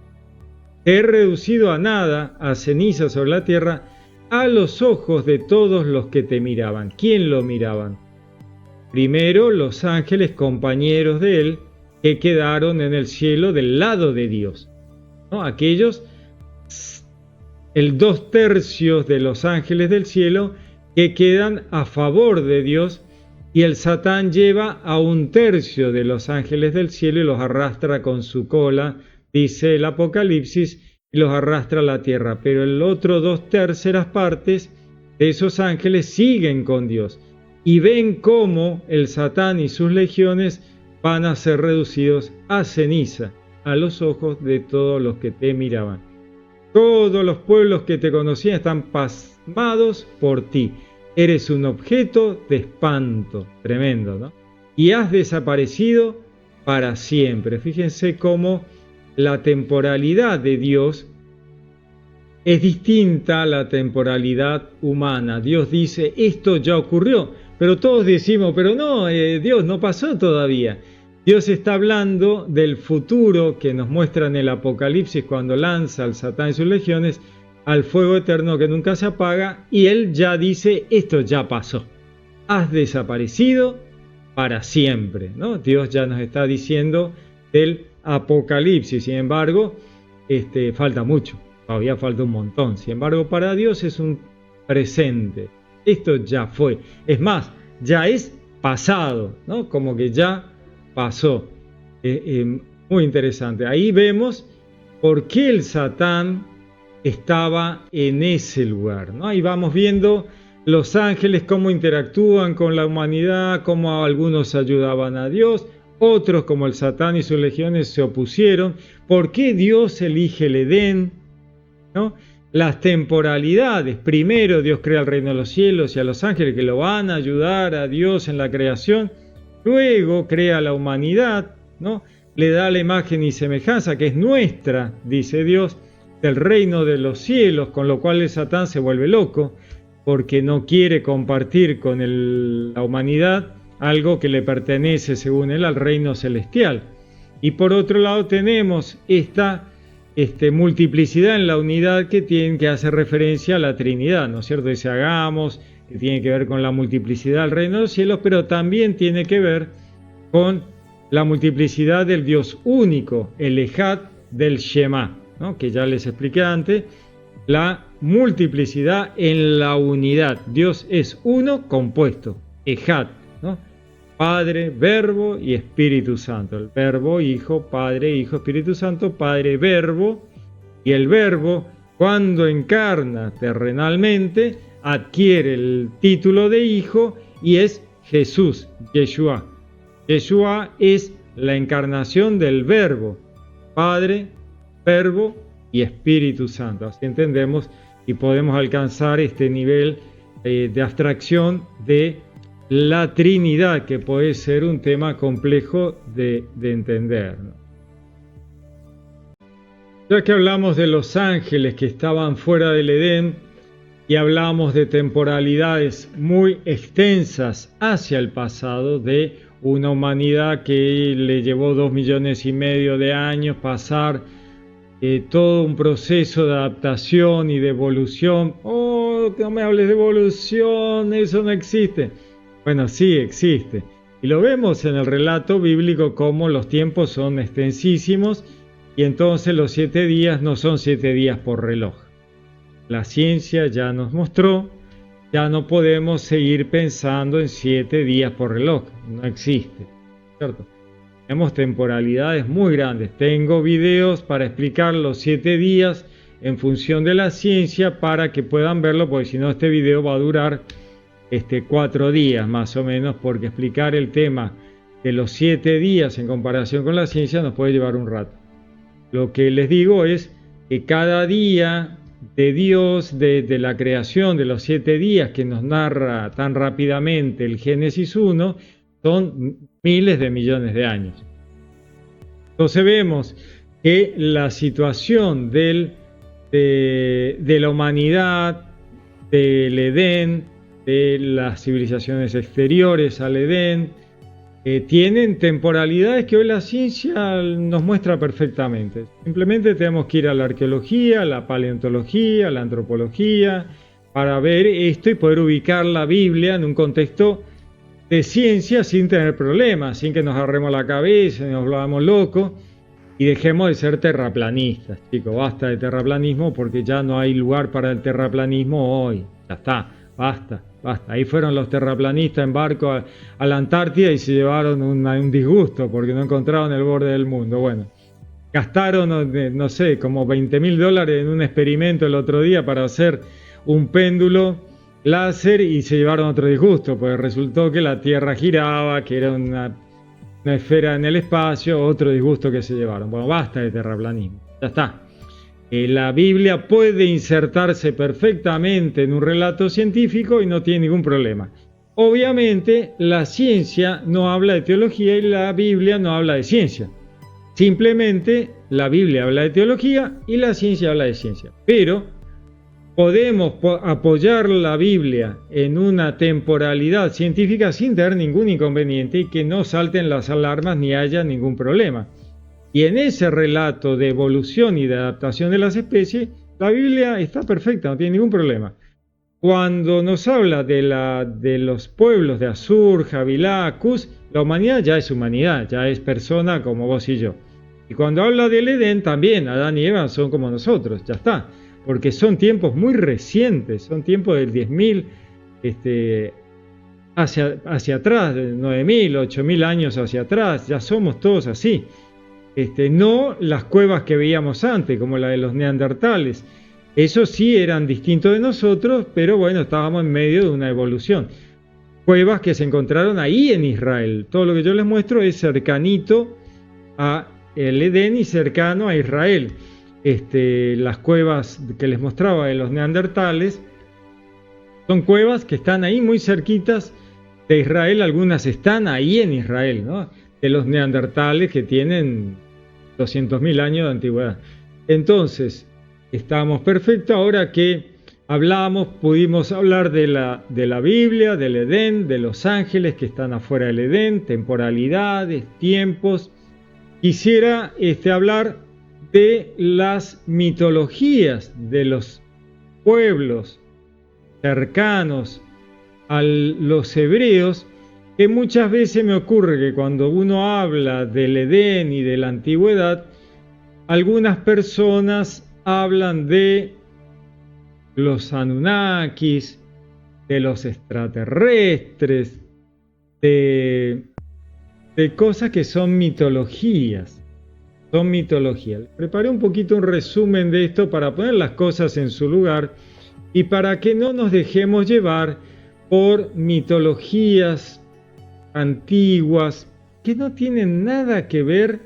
Te he reducido a nada, a ceniza sobre la tierra, a los ojos de todos los que te miraban. ¿Quién lo miraban? Primero, los ángeles compañeros de él que quedaron en el cielo del lado de Dios, ¿no? Aquellos, el 2/3 de los ángeles del cielo que quedan a favor de Dios, y el Satán lleva a 1/3 de los ángeles del cielo y los arrastra con su cola, dice el Apocalipsis, y los arrastra a la tierra. Pero el otro 2/3 partes de esos ángeles siguen con Dios y ven cómo el Satán y sus legiones van a ser reducidos a ceniza a los ojos de todos los que te miraban. Todos los pueblos que te conocían están pasmados por ti. Eres un objeto de espanto. Tremendo, ¿no? Y has desaparecido para siempre. Fíjense cómo la temporalidad de Dios es distinta a la temporalidad humana. Dios dice, esto ya ocurrió, pero todos decimos, pero no, Dios, no pasó todavía. Dios está hablando del futuro que nos muestra en el Apocalipsis cuando lanza al Satán y sus legiones al fuego eterno que nunca se apaga, y Él ya dice, esto ya pasó. Has desaparecido para siempre, ¿no? Dios ya nos está diciendo del Apocalipsis. Sin embargo, falta mucho, todavía falta un montón. Sin embargo, para Dios es un presente. Esto ya fue. Es más, ya es pasado, ¿no? Como que ya pasó. Muy interesante. Ahí vemos por qué el Satán estaba en ese lugar, ¿no? Ahí vamos viendo los ángeles cómo interactúan con la humanidad, cómo algunos ayudaban a Dios, otros como el Satán y sus legiones se opusieron. ¿Por qué Dios elige el Edén? ¿No? Las temporalidades. Primero Dios crea el reino de los cielos y a los ángeles que lo van a ayudar a Dios en la creación. Luego crea la humanidad, ¿no? Le da la imagen y semejanza que es nuestra, dice Dios, del reino de los cielos, con lo cual el Satán se vuelve loco porque no quiere compartir con la humanidad algo que le pertenece, según él, al reino celestial. Y por otro lado tenemos esta multiplicidad en la unidad que hace referencia a la Trinidad, ¿no es cierto? Dice hagamos, que tiene que ver con la multiplicidad del reino de los cielos, pero también tiene que ver con la multiplicidad del Dios único, el Ejad del Shema, ¿no? Que ya les expliqué antes, la multiplicidad en la unidad. Dios es uno compuesto, Ejad, ¿no? Padre, Verbo y Espíritu Santo. El Verbo, Hijo, Padre, Hijo, Espíritu Santo, Padre, Verbo. Y el Verbo, cuando encarna terrenalmente, adquiere el título de Hijo y es Jesús, Yeshua. Yeshua es la encarnación del Verbo, Padre, Verbo y Espíritu Santo. Así entendemos y podemos alcanzar este nivel de abstracción de la Trinidad, que puede ser un tema complejo de entender, ¿no? Ya que hablamos de los ángeles que estaban fuera del Edén y hablamos de temporalidades muy extensas hacia el pasado, de una humanidad que le llevó 2,5 millones de años pasar todo un proceso de adaptación y de evolución. ¡Oh, no me hables de evolución! Eso no existe. Bueno, sí existe. Y lo vemos en el relato bíblico como los tiempos son extensísimos y entonces los 7 días no son 7 días por reloj. La ciencia ya nos mostró, ya no podemos seguir pensando en 7 días por reloj. No existe, ¿cierto? Tenemos temporalidades muy grandes. Tengo videos para explicar los 7 días en función de la ciencia para que puedan verlo, porque si no este video va a durar 4 días más o menos, porque explicar el tema de los 7 días en comparación con la ciencia nos puede llevar un rato. Lo que les digo es que cada día de Dios, de la creación de los 7 días que nos narra tan rápidamente el Génesis 1, son miles de millones de años. Entonces vemos que la situación de la humanidad, del Edén, de las civilizaciones exteriores al Edén, tienen temporalidades que hoy la ciencia nos muestra perfectamente. Simplemente tenemos que ir a la arqueología, a la paleontología, a la antropología, para ver esto y poder ubicar la Biblia en un contexto de ciencia sin tener problemas, sin que nos agarremos la cabeza, nos volvamos locos y dejemos de ser terraplanistas. Chicos, basta de terraplanismo porque ya no hay lugar para el terraplanismo hoy. Ya está, basta. Ahí fueron los terraplanistas en barco a la Antártida y se llevaron un disgusto porque no encontraron el borde del mundo. Bueno, gastaron, no sé, como $20,000 en un experimento el otro día para hacer un péndulo láser y se llevaron otro disgusto, porque resultó que la Tierra giraba, que era una esfera en el espacio, otro disgusto que se llevaron. Bueno, basta de terraplanismo, ya está. La Biblia puede insertarse perfectamente en un relato científico y no tiene ningún problema. Obviamente, la ciencia no habla de teología y la Biblia no habla de ciencia. Simplemente, la Biblia habla de teología y la ciencia habla de ciencia. Pero podemos apoyar la Biblia en una temporalidad científica sin tener ningún inconveniente y que no salten las alarmas ni haya ningún problema. Y en ese relato de evolución y de adaptación de las especies, la Biblia está perfecta, no tiene ningún problema. Cuando nos habla de los pueblos de Asur, Jabilá, Cus, la humanidad ya es humanidad, ya es persona como vos y yo. Y cuando habla del Edén, también Adán y Eva son como nosotros, ya está. Porque son tiempos muy recientes, son tiempos del 10.000 hacia atrás, de 9.000, 8.000 años hacia atrás, ya somos todos así. No las cuevas que veíamos antes, como la de los neandertales. Esos sí eran distintos de nosotros, pero bueno, estábamos en medio de una evolución. Cuevas que se encontraron ahí en Israel. Todo lo que yo les muestro es cercanito a el Edén y cercano a Israel. Las cuevas que les mostraba de los neandertales son cuevas que están ahí muy cerquitas de Israel. Algunas están ahí en Israel, ¿no? De los neandertales que tienen 200.000 años de antigüedad. Entonces, estamos perfectos. Ahora que hablamos, pudimos hablar de la Biblia, del Edén, de los ángeles que están afuera del Edén, temporalidades, tiempos. Quisiera hablar de las mitologías de los pueblos cercanos a los hebreos, que muchas veces me ocurre que cuando uno habla del Edén y de la antigüedad, algunas personas hablan de los Anunnakis, de los extraterrestres, de cosas que son mitologías. Son mitologías. Preparé un poquito un resumen de esto para poner las cosas en su lugar y para que no nos dejemos llevar por mitologías antiguas que no tienen nada que ver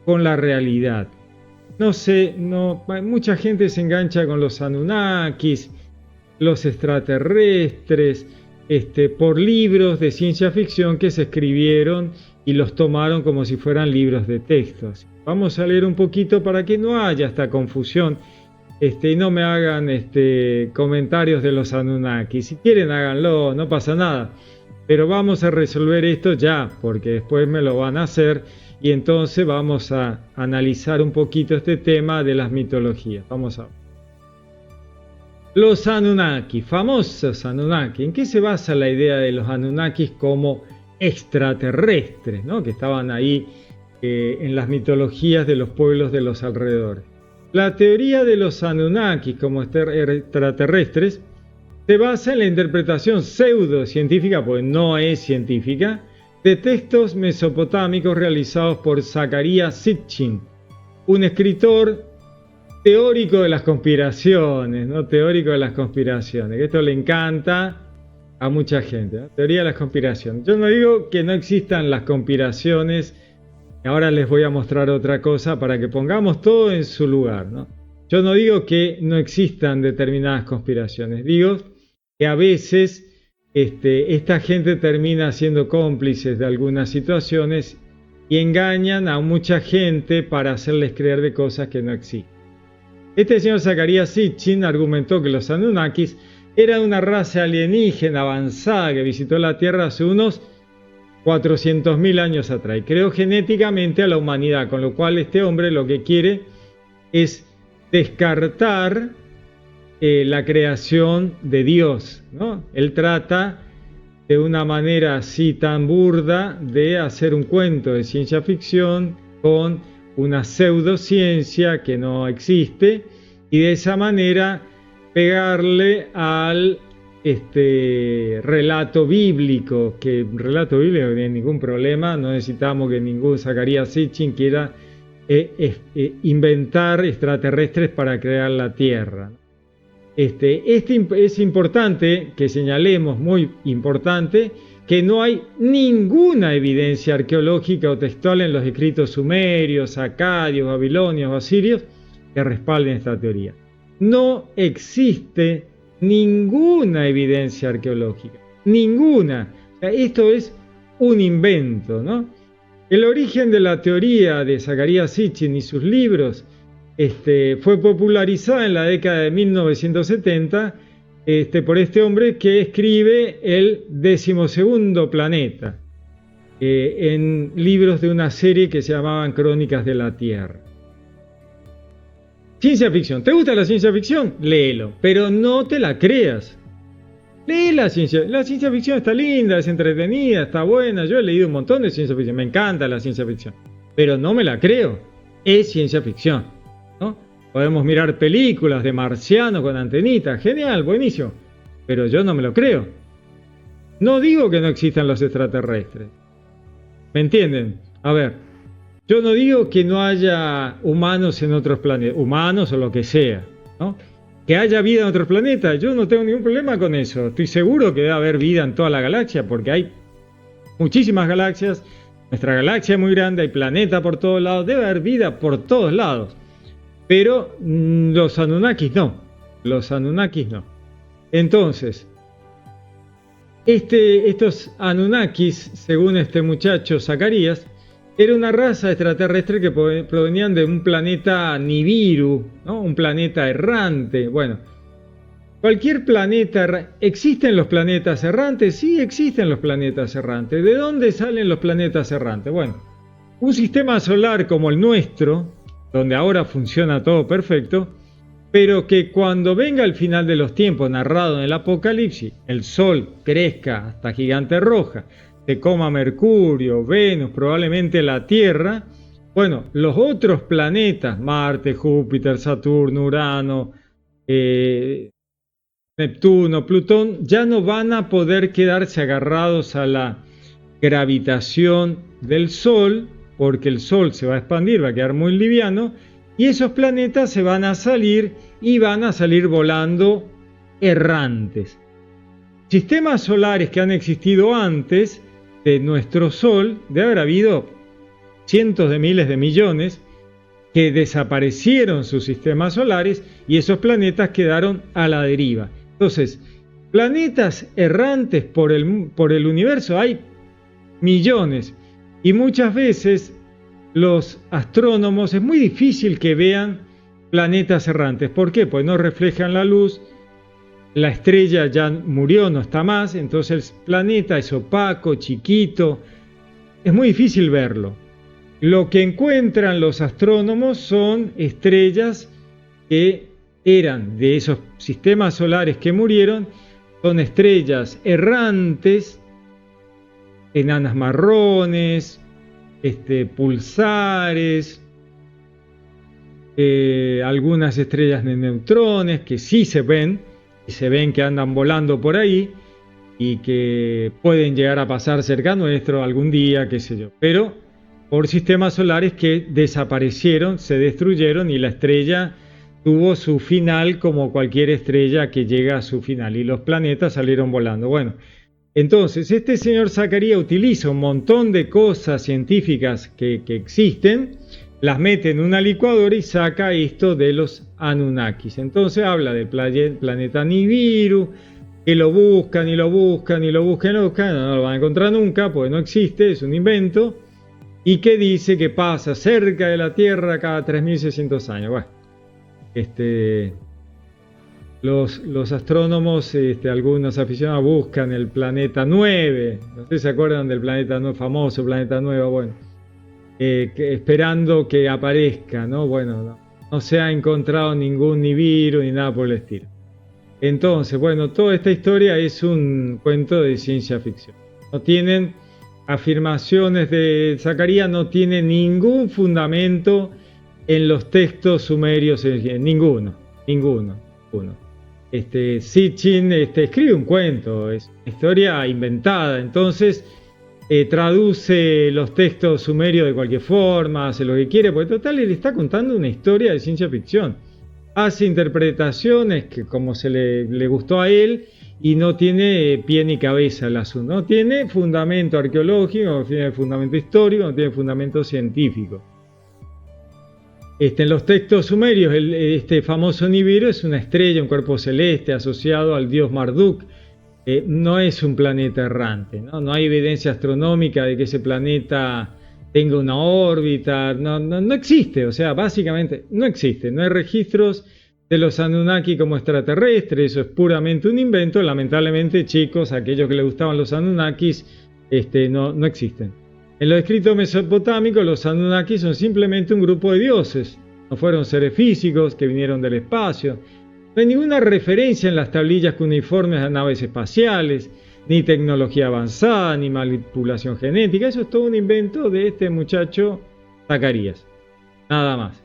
con la realidad. No sé, mucha gente se engancha con los Anunnakis, los extraterrestres, por libros de ciencia ficción que se escribieron y los tomaron como si fueran libros de textos. Vamos a leer un poquito para que no haya esta confusión y no me hagan comentarios de los Anunnaki. Si quieren háganlo, no pasa nada. Pero vamos a resolver esto ya, porque después me lo van a hacer y entonces vamos a analizar un poquito este tema de las mitologías. Vamos a ver. Los Anunnaki, famosos Anunnaki. ¿En qué se basa la idea de los Anunnakis como extraterrestres, ¿no? Que estaban ahí en las mitologías de los pueblos de los alrededores? La teoría de los Anunnaki como extraterrestres se basa en la interpretación pseudocientífica, pues no es científica, de textos mesopotámicos realizados por Zecharia Sitchin, un escritor teórico de las conspiraciones, ¿no? Teórico de las conspiraciones, que esto le encanta a mucha gente, ¿no? Teoría de las conspiraciones. Yo no digo que no existan las conspiraciones, ahora les voy a mostrar otra cosa para que pongamos todo en su lugar, ¿no? Yo no digo que no existan determinadas conspiraciones, digo que a veces esta gente termina siendo cómplices de algunas situaciones y engañan a mucha gente para hacerles creer de cosas que no existen. Este señor Zecharia Sitchin argumentó que los Anunnakis eran una raza alienígena avanzada que visitó la Tierra hace unos 400.000 años atrás y creó genéticamente a la humanidad, con lo cual este hombre lo que quiere es descartar la creación de Dios, ¿no? Él trata de una manera así tan burda de hacer un cuento de ciencia ficción con una pseudociencia que no existe y de esa manera pegarle al relato bíblico, que relato bíblico no tiene ningún problema, no necesitamos que ningún Zecharia Sitchin quiera inventar extraterrestres para crear la Tierra. Es importante que señalemos, muy importante, que no hay ninguna evidencia arqueológica o textual en los escritos sumerios, acadios, babilonios o asirios que respalden esta teoría. No existe ninguna evidencia arqueológica, ninguna. O sea, esto es un invento, ¿no? El origen de la teoría de Zecharia Sitchin y sus libros fue popularizada en la década de 1970 por este hombre que escribe El 12º planeta en libros de una serie que se llamaban Crónicas de la Tierra. Ciencia ficción. ¿Te gusta la ciencia ficción? Léelo, pero no te la creas. Lee la ciencia. La ciencia ficción está linda, es entretenida, está buena. Yo he leído un montón de ciencia ficción. Me encanta la ciencia ficción, pero no me la creo. es ciencia ficción, ¿no? Podemos mirar películas de marcianos con antenitas, genial, buenísimo, pero yo no me lo creo. No digo que no existan los extraterrestres, ¿me entienden? A ver, yo no digo que no haya humanos en otros planetas, humanos o lo que sea, ¿no? Que haya vida en otros planetas, yo no tengo ningún problema con eso. Estoy seguro que debe haber vida en toda la galaxia, porque hay muchísimas galaxias, nuestra galaxia es muy grande, hay planetas por todos lados, debe haber vida por todos lados. Pero los Anunnakis no, los Anunnakis no. Entonces, estos Anunnakis, según este muchacho Zacarías, era una raza extraterrestre que provenían de un planeta Nibiru, ¿no? Un planeta errante. Bueno, cualquier planeta... ¿Existen los planetas errantes? Sí, existen los planetas errantes. ¿De dónde salen los planetas errantes? Bueno, un sistema solar como el nuestro, donde ahora funciona todo perfecto, pero que cuando venga el final de los tiempos narrado en el Apocalipsis, el Sol crezca hasta gigante roja, se coma Mercurio, Venus, probablemente la Tierra, bueno, los otros planetas, Marte, Júpiter, Saturno, Urano, Neptuno, Plutón, ya no van a poder quedarse agarrados a la gravitación del Sol, porque el Sol se va a expandir, va a quedar muy liviano, y esos planetas se van a salir y van a salir volando errantes. Sistemas solares que han existido antes de nuestro Sol, debe haber habido cientos de miles de millones, que desaparecieron sus sistemas solares y esos planetas quedaron a la deriva. Entonces, planetas errantes por el universo hay millones, y muchas veces los astrónomos es muy difícil que vean planetas errantes. ¿Por qué? Pues no reflejan la luz, la estrella ya murió, no está más, entonces el planeta es opaco, chiquito, es muy difícil verlo. Lo que encuentran los astrónomos son estrellas que eran de esos sistemas solares que murieron, son estrellas errantes, enanas marrones, pulsares, algunas estrellas de neutrones que sí se ven, y se ven que andan volando por ahí y que pueden llegar a pasar cerca nuestro algún día, qué sé yo, pero por sistemas solares que desaparecieron, se destruyeron y la estrella tuvo su final como cualquier estrella que llega a su final y los planetas salieron volando. Bueno, entonces este señor Zacarías utiliza un montón de cosas científicas que existen, las mete en una licuadora y saca esto de los Anunnakis. Entonces habla del planeta Nibiru, que lo buscan y lo buscan y lo buscan y lo buscan, no lo van a encontrar nunca porque no existe, es un invento, y que dice que pasa cerca de la Tierra cada 3600 años. Bueno, los astrónomos, algunos aficionados buscan el planeta 9, no sé si se acuerdan del planeta 9, famoso planeta 9, bueno, esperando que aparezca, ¿no? Bueno, no se ha encontrado ningún Nibiru ni nada por el estilo. Entonces, bueno, toda esta historia es un cuento de ciencia ficción. No tienen afirmaciones de Zacarías, no tiene ningún fundamento en los textos sumerios, ninguno. Sitchin escribe un cuento, es una historia inventada, entonces traduce los textos sumerios de cualquier forma, hace lo que quiere, porque total él está contando una historia de ciencia ficción. Hace interpretaciones que como se le gustó a él y no tiene pie ni cabeza el asunto, no tiene fundamento arqueológico, no tiene fundamento histórico, no tiene fundamento científico. En los textos sumerios, este famoso Nibiru es una estrella, un cuerpo celeste asociado al dios Marduk. No es un planeta errante, ¿no? No hay evidencia astronómica de que ese planeta tenga una órbita, no existe, o sea, básicamente no existe, no hay registros de los Anunnaki como extraterrestres, eso es puramente un invento. Lamentablemente, chicos, aquellos que les gustaban los Anunnakis, no existen. En los escritos mesopotámicos, los Anunnaki son simplemente un grupo de dioses, no fueron seres físicos que vinieron del espacio. No hay ninguna referencia en las tablillas cuneiformes a naves espaciales, ni tecnología avanzada, ni manipulación genética. Eso es todo un invento de este muchacho Zacarías. nada más.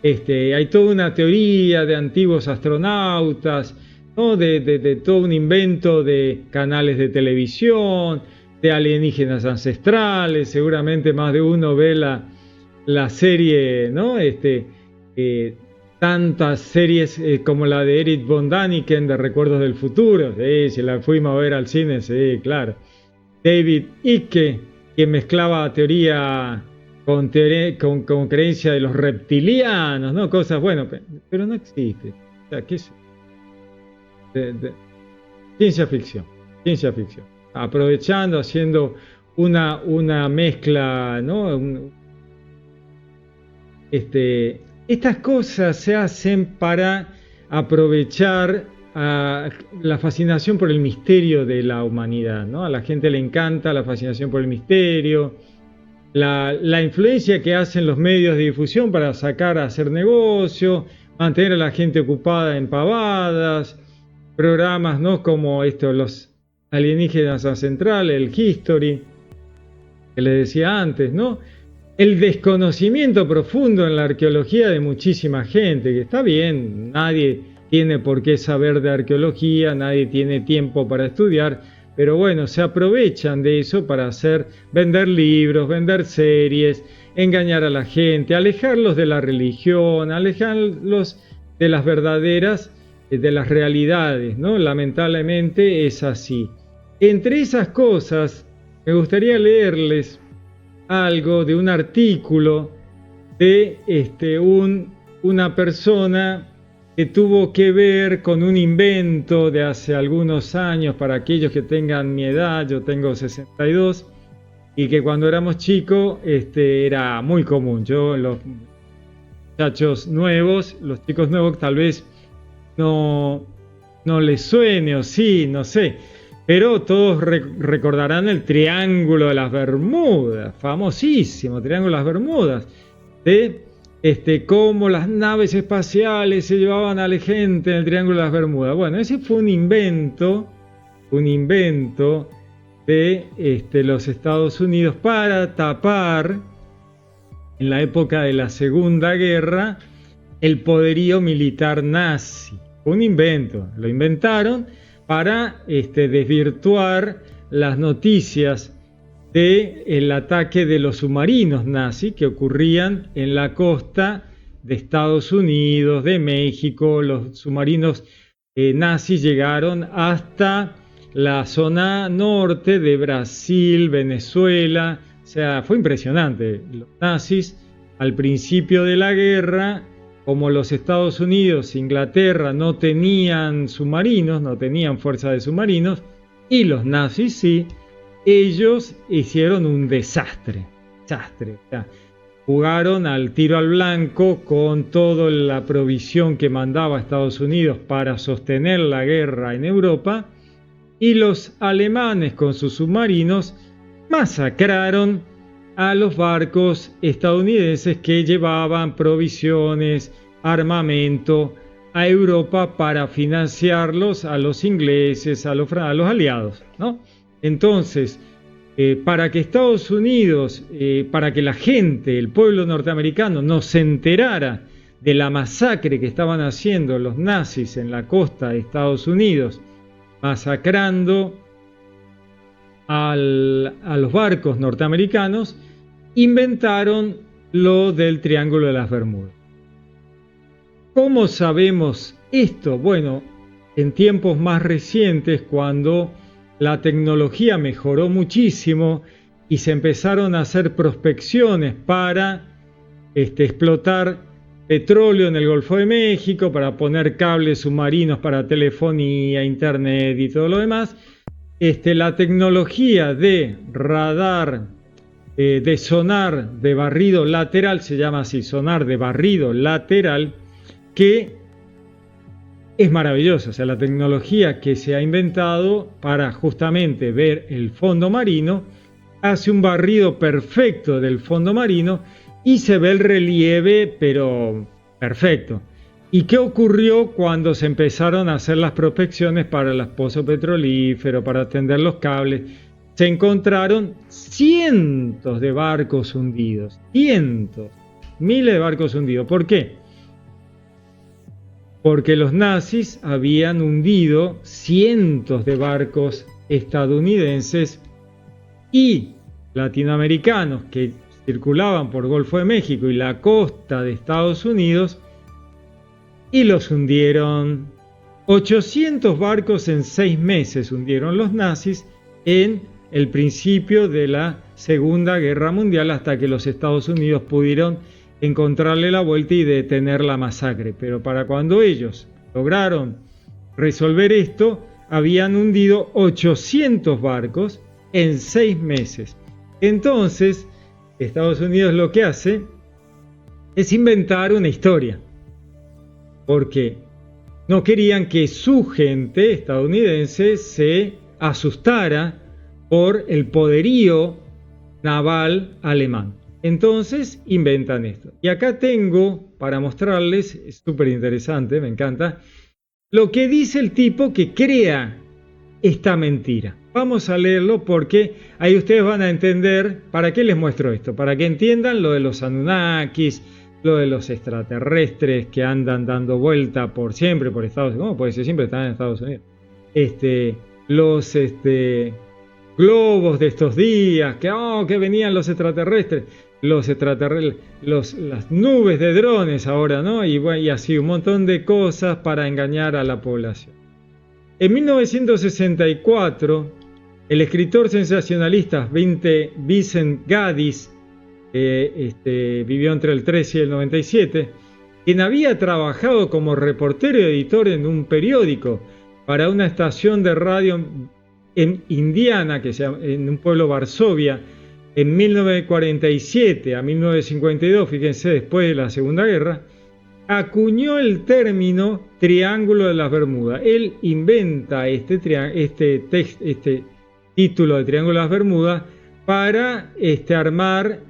Hay toda una teoría de antiguos astronautas, ¿no? De todo un invento de canales de televisión, de alienígenas ancestrales. Seguramente más de uno ve la serie, ¿no? Tantas series como la de Erich von Däniken de Recuerdos del Futuro. Sí, si la fuimos a ver al cine, sí, claro. David Icke, que mezclaba teoría con creencia de los reptilianos, ¿no? Cosas, bueno, pero no existe. O sea, ¿qué es? De ciencia ficción, ciencia ficción. Aprovechando, haciendo una mezcla, ¿no? Estas cosas se hacen para aprovechar la fascinación por el misterio de la humanidad, ¿no? A la gente le encanta la fascinación por el misterio, la influencia que hacen los medios de difusión para sacar a hacer negocio, mantener a la gente ocupada en pavadas, programas, ¿no? Como los alienígenas ancestrales, el History, que les decía antes, ¿no? El desconocimiento profundo en la arqueología de muchísima gente, que está bien, nadie tiene por qué saber de arqueología, nadie tiene tiempo para estudiar, pero bueno, se aprovechan de eso para vender libros, vender series, engañar a la gente, alejarlos de la religión, alejarlos de las verdaderas, de las realidades, ¿no? Lamentablemente es así. Entre esas cosas, me gustaría leerles algo de un artículo de una persona que tuvo que ver con un invento de hace algunos años. Para aquellos que tengan mi edad, yo tengo 62, y que cuando éramos chicos era muy común. Los muchachos nuevos, los chicos nuevos tal vez no les suene, o sí, no sé, pero todos recordarán el Triángulo de las Bermudas, famosísimo Triángulo de las Bermudas, de cómo las naves espaciales se llevaban a la gente en el Triángulo de las Bermudas. Bueno, ese fue un invento de los Estados Unidos para tapar, en la época de la Segunda Guerra, el poderío militar nazi. Fue un invento, lo inventaron para desvirtuar las noticias del ataque de los submarinos nazis que ocurrían en la costa de Estados Unidos, de México. Los submarinos nazis llegaron hasta la zona norte de Brasil, Venezuela. O sea, fue impresionante. Los nazis, al principio de la guerra, como los Estados Unidos, Inglaterra no tenían submarinos, no tenían fuerza de submarinos, y los nazis sí, ellos hicieron un desastre. O sea, jugaron al tiro al blanco con toda la provisión que mandaba Estados Unidos para sostener la guerra en Europa, y los alemanes con sus submarinos masacraron a los barcos estadounidenses que llevaban provisiones, armamento a Europa para financiarlos a los ingleses, a los aliados, ¿no? Entonces, para que Estados Unidos, para que la gente, el pueblo norteamericano, no se enterara de la masacre que estaban haciendo los nazis en la costa de Estados Unidos, masacrando a los barcos norteamericanos, inventaron lo del Triángulo de las Bermudas. ¿Cómo sabemos esto? Bueno, en tiempos más recientes, cuando la tecnología mejoró muchísimo y se empezaron a hacer prospecciones para explotar petróleo en el Golfo de México, para poner cables submarinos para telefonía, internet y todo lo demás, la tecnología de radar, de sonar de barrido lateral, se llama así, sonar de barrido lateral, que es maravillosa. O sea, la tecnología que se ha inventado para justamente ver el fondo marino, hace un barrido perfecto del fondo marino y se ve el relieve, pero perfecto. ¿Y qué ocurrió cuando se empezaron a hacer las prospecciones para los pozos petrolíferos, para tender los cables? Se encontraron cientos de barcos hundidos, cientos. miles de barcos hundidos. ¿Por qué? Porque los nazis habían hundido cientos de barcos estadounidenses y latinoamericanos que circulaban por Golfo de México y la costa de Estados Unidos, y los hundieron. 800 barcos en 6 meses hundieron los nazis en el principio de la Segunda Guerra Mundial, hasta que los Estados Unidos pudieron encontrarle la vuelta y detener la masacre. Pero para cuando ellos lograron resolver esto, habían hundido 800 barcos en 6 meses. Entonces, Estados Unidos lo que hace es inventar una historia, porque no querían que su gente estadounidense se asustara por el poderío naval alemán. Entonces inventan esto. Y acá tengo para mostrarles, es súper interesante, me encanta, lo que dice el tipo que crea esta mentira. Vamos a leerlo porque ahí ustedes van a entender para qué les muestro esto, para que entiendan lo de los Anunnakis, lo de los extraterrestres que andan dando vuelta por siempre por Estados Unidos. ¿Cómo puede ser? Siempre están en Estados Unidos. Los globos de estos días, que venían los extraterrestres, las nubes de drones ahora, ¿no? Y así un montón de cosas para engañar a la población. En 1964, el escritor sensacionalista Vincent Gaddis, vivió entre el 13 y el 97, quien había trabajado como reportero y editor en un periódico para una estación de radio en Indiana, en un pueblo Varsovia, en 1947 a 1952, fíjense, después de la Segunda Guerra, acuñó el término Triángulo de las Bermudas. Él inventa este título de Triángulo de las Bermudas para armar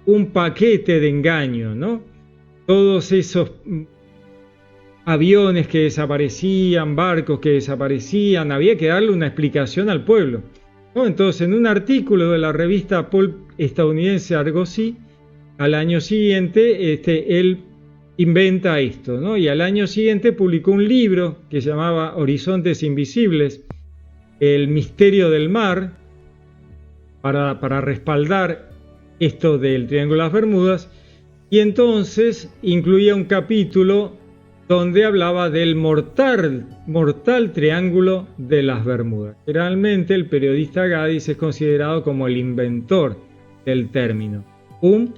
un paquete de engaño, ¿no? Todos esos aviones que desaparecían, barcos que desaparecían, había que darle una explicación al pueblo, ¿no? Entonces, en un artículo de la revista pulp estadounidense Argosy, al año siguiente, él inventa esto, ¿no? Y al año siguiente publicó un libro que se llamaba Horizontes Invisibles, el misterio del mar, para respaldar esto del Triángulo de las Bermudas, y entonces incluía un capítulo donde hablaba del mortal Triángulo de las Bermudas. Realmente el periodista Gaddis es considerado como el inventor del término, un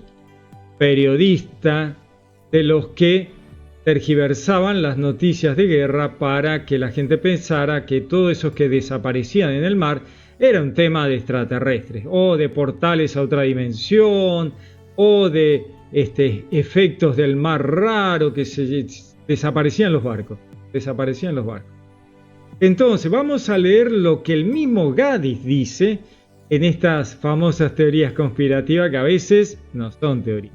periodista de los que tergiversaban las noticias de guerra para que la gente pensara que todos esos que desaparecían en el mar era un tema de extraterrestres, o de portales a otra dimensión, o de efectos del mar raro, que desaparecían los barcos. Entonces, vamos a leer lo que el mismo Gaddis dice en estas famosas teorías conspirativas, que a veces no son teorías.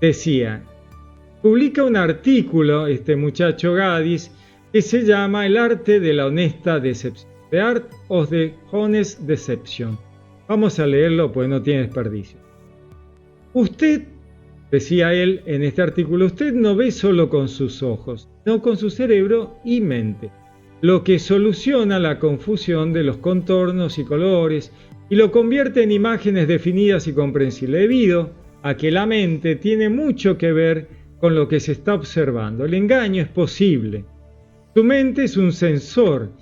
Decía, publica un artículo, este muchacho Gaddis, que se llama El arte de la honesta decepción. The Art of the Honest Deception. Vamos a leerlo, pues no tiene desperdicio. Usted, decía él en este artículo, usted no ve solo con sus ojos, sino con su cerebro y mente, lo que soluciona la confusión de los contornos y colores y lo convierte en imágenes definidas y comprensibles, debido a que la mente tiene mucho que ver con lo que se está observando. El engaño es posible. Su mente es un sensor.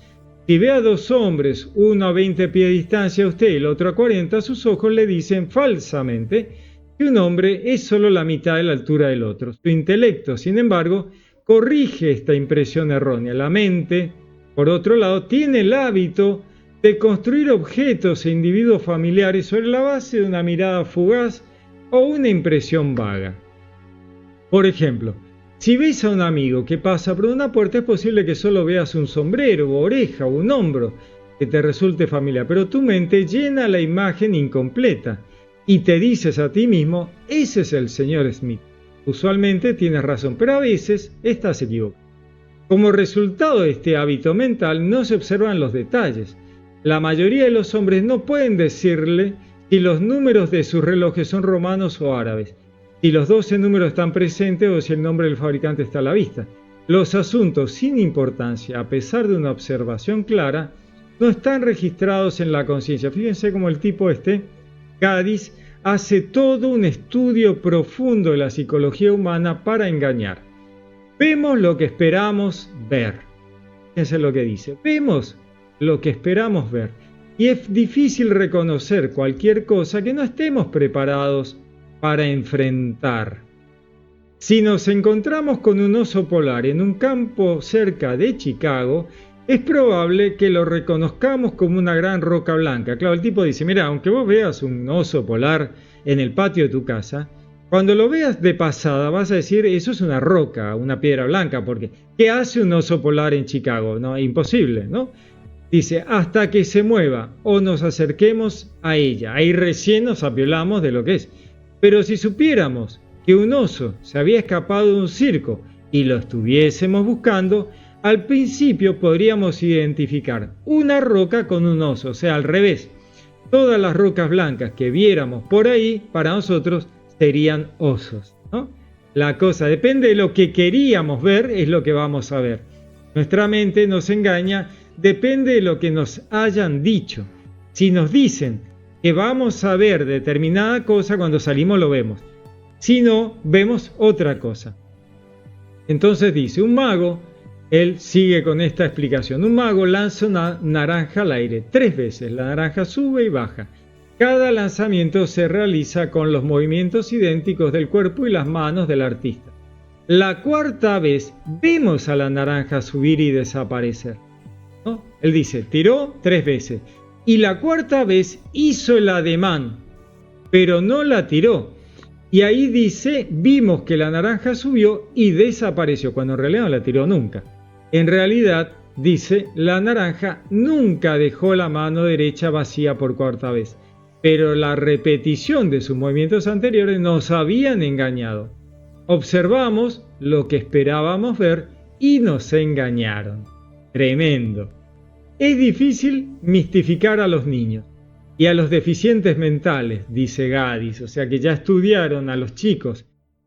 Si ve a dos hombres, uno a 20 pies de distancia a usted y el otro a 40, sus ojos le dicen falsamente que un hombre es solo la mitad de la altura del otro. Su intelecto, sin embargo, corrige esta impresión errónea. La mente, por otro lado, tiene el hábito de construir objetos e individuos familiares sobre la base de una mirada fugaz o una impresión vaga. Por ejemplo, si ves a un amigo que pasa por una puerta, es posible que solo veas un sombrero, o oreja, o un hombro que te resulte familiar, pero tu mente llena la imagen incompleta y te dices a ti mismo, ese es el señor Smith. Usualmente tienes razón, pero a veces estás equivocado. Como resultado de este hábito mental, no se observan los detalles. La mayoría de los hombres no pueden decirle si los números de sus relojes son romanos o árabes. si los 12 números están presentes o si el nombre del fabricante está a la vista. Los asuntos sin importancia, a pesar de una observación clara, no están registrados en la conciencia. Fíjense cómo el tipo Gadis, hace todo un estudio profundo de la psicología humana para engañar. Vemos lo que esperamos ver. Fíjense lo que dice. Vemos lo que esperamos ver. Y es difícil reconocer cualquier cosa que no estemos preparados para enfrentar. Si nos encontramos con un oso polar en un campo cerca de Chicago, es probable que lo reconozcamos como una gran roca blanca. Claro, el tipo dice, mira, aunque vos veas un oso polar en el patio de tu casa, cuando lo veas de pasada vas a decir, eso es una roca, una piedra blanca, porque ¿qué hace un oso polar en Chicago? No, imposible, ¿no? Dice, hasta que se mueva o nos acerquemos a ella. Ahí recién nos apiolamos de lo que es. Pero si supiéramos que un oso se había escapado de un circo y lo estuviésemos buscando, al principio podríamos identificar una roca con un oso, o sea, al revés. Todas las rocas blancas que viéramos por ahí, para nosotros, serían osos, ¿no? La cosa, depende de lo que queríamos ver, es lo que vamos a ver. Nuestra mente nos engaña, depende de lo que nos hayan dicho. Si nos dicen que vamos a ver determinada cosa, cuando salimos lo vemos. Si no, vemos otra cosa. Entonces dice, un mago, él sigue con esta explicación, un mago lanza una naranja al aire 3 veces, la naranja sube y baja. Cada lanzamiento se realiza con los movimientos idénticos del cuerpo y las manos del artista. La 4ª vez vemos a la naranja subir y desaparecer, ¿no? Él dice, tiró 3 veces y la 4ª vez hizo el ademán, pero no la tiró. Y ahí dice, vimos que la naranja subió y desapareció, cuando en realidad no la tiró nunca. En realidad, dice, la naranja nunca dejó la mano derecha vacía por 4ª vez, pero la repetición de sus movimientos anteriores nos habían engañado. Observamos lo que esperábamos ver y nos engañaron. Tremendo. Es difícil mistificar a los niños y a los deficientes mentales, dice Gadis, o sea que ya estudiaron a los chicos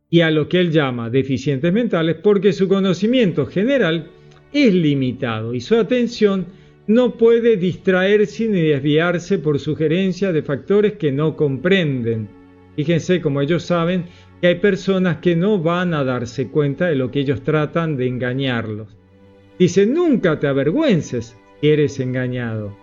y a lo que él llama deficientes mentales porque su conocimiento general es limitado y su atención no puede distraerse ni desviarse por sugerencias de factores que no comprenden. Fíjense como ellos saben que hay personas que no van a darse cuenta de lo que ellos tratan de engañarlos. Dice, nunca te avergüences si eres engañado.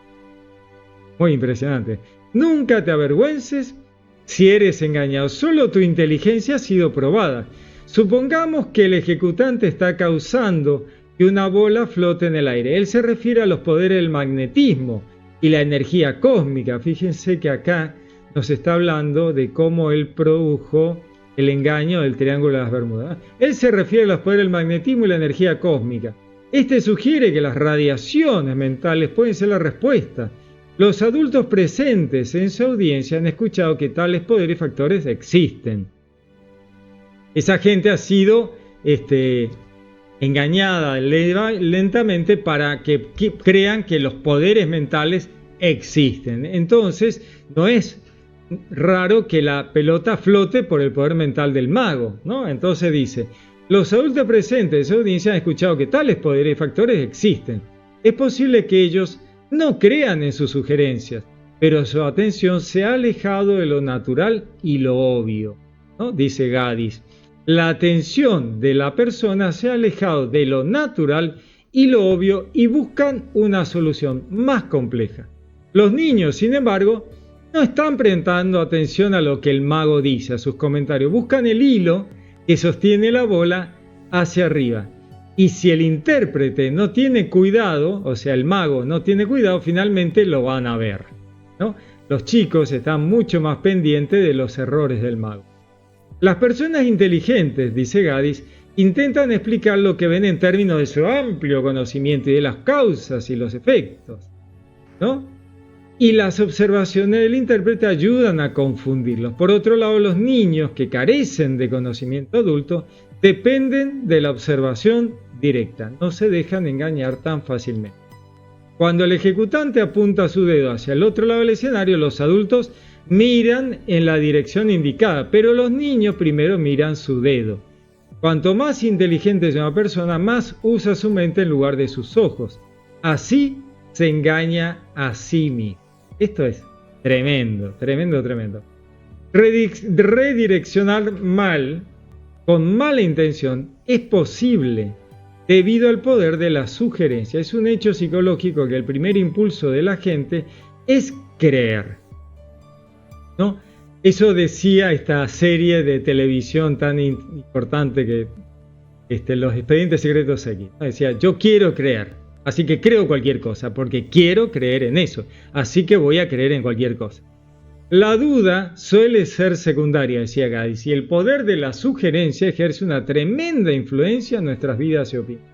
Muy impresionante. Nunca te avergüences si eres engañado. Solo tu inteligencia ha sido probada. Supongamos que el ejecutante está causando que una bola flote en el aire. Él se refiere a los poderes del magnetismo y la energía cósmica. Fíjense que acá nos está hablando de cómo él produjo el engaño del Triángulo de las Bermudas. Él se refiere a los poderes del magnetismo y la energía cósmica. Este sugiere que las radiaciones mentales pueden ser la respuesta. Los adultos presentes en su audiencia han escuchado que tales poderes y factores existen. Esa gente ha sido engañada lentamente para que crean que los poderes mentales existen. Entonces, no es raro que la pelota flote por el poder mental del mago, ¿no? Entonces dice, los adultos presentes de su audiencia han escuchado que tales poderes y factores existen. Es posible que ellos no crean en sus sugerencias, pero su atención se ha alejado de lo natural y lo obvio, ¿no? Dice Gadis. La atención de la persona se ha alejado de lo natural y lo obvio y buscan una solución más compleja. Los niños, sin embargo, no están prestando atención a lo que el mago dice, a sus comentarios. Buscan el hilo que sostiene la bola hacia arriba. Y si el intérprete no tiene cuidado, o sea, el mago no tiene cuidado, finalmente lo van a ver, ¿no? Los chicos están mucho más pendientes de los errores del mago. Las personas inteligentes, dice Gadis, intentan explicar lo que ven en términos de su amplio conocimiento y de las causas y los efectos, ¿no? Y las observaciones del intérprete ayudan a confundirlos. Por otro lado, los niños que carecen de conocimiento adulto dependen de la observación directa, no se dejan engañar tan fácilmente. Cuando el ejecutante apunta su dedo hacia el otro lado del escenario, los adultos miran en la dirección indicada, pero los niños primero miran su dedo. Cuanto más inteligente es una persona, más usa su mente en lugar de sus ojos. Así se engaña a sí mismo. Esto es tremendo, tremendo, tremendo. Redireccionar mal, con mala intención, es posible debido al poder de la sugerencia. Es un hecho psicológico que el primer impulso de la gente es creer, ¿no? Eso decía esta serie de televisión tan importante que Los Expedientes Secretos X. Decía, yo quiero creer, así que creo cualquier cosa, porque quiero creer en eso, así que voy a creer en cualquier cosa. La duda suele ser secundaria, decía Gadis, y el poder de la sugerencia ejerce una tremenda influencia en nuestras vidas y opiniones.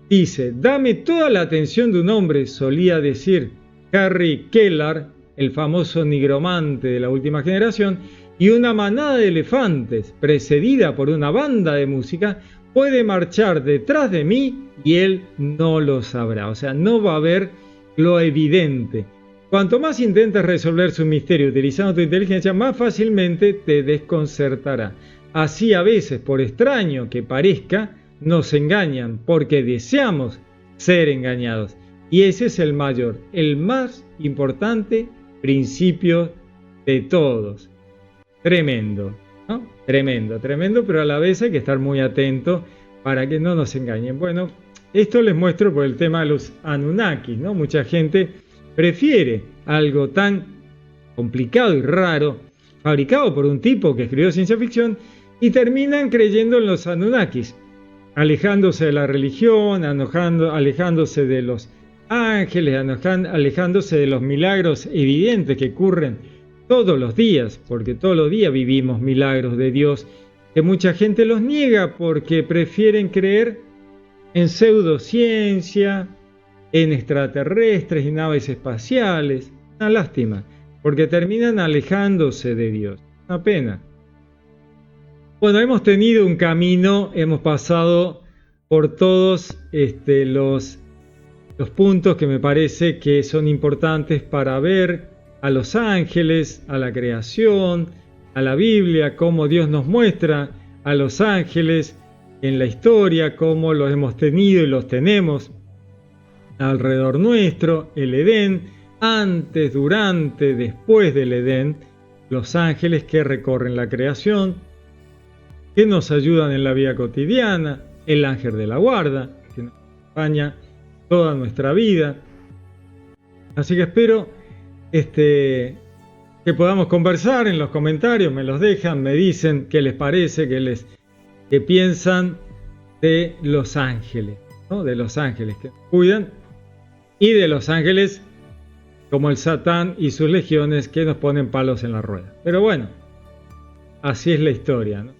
Dice, dame toda la atención de un hombre, solía decir Harry Keller, el famoso nigromante de la última generación, y una manada de elefantes, precedida por una banda de música, puede marchar detrás de mí y él no lo sabrá. O sea, no va a ver lo evidente. Cuanto más intentes resolver su misterio utilizando tu inteligencia, más fácilmente te desconcertará. Así a veces, por extraño que parezca, nos engañan porque deseamos ser engañados. Y ese es el mayor, el más importante principio de todos. Tremendo, ¿no? Tremendo, tremendo, pero a la vez hay que estar muy atento para que no nos engañen. Bueno, esto les muestro por el tema de los Anunnakis, ¿no? Mucha gente prefiere algo tan complicado y raro, fabricado por un tipo que escribió ciencia ficción, y terminan creyendo en los Anunnakis, alejándose de la religión, alejándose de los ángeles, alejándose de los milagros evidentes que ocurren todos los días, porque todos los días vivimos milagros de Dios, que mucha gente los niega porque prefieren creer en pseudociencia, en extraterrestres y naves espaciales. Una lástima, porque terminan alejándose de Dios. Una pena. Bueno, hemos tenido un camino, hemos pasado por todos los puntos que me parece que son importantes para ver a los ángeles, a la creación, a la Biblia, cómo Dios nos muestra a los ángeles en la historia, cómo los hemos tenido y los tenemos alrededor nuestro, el Edén, antes, durante, después del Edén, los ángeles que recorren la creación, que nos ayudan en la vida cotidiana, el ángel de la guarda, que nos acompaña toda nuestra vida. Así que espero que podamos conversar en los comentarios, me los dejan, me dicen qué les parece, qué piensan de los ángeles, ¿no? De los ángeles que nos cuidan y de los ángeles como el Satán y sus legiones que nos ponen palos en la rueda. Pero bueno, así es la historia, ¿no?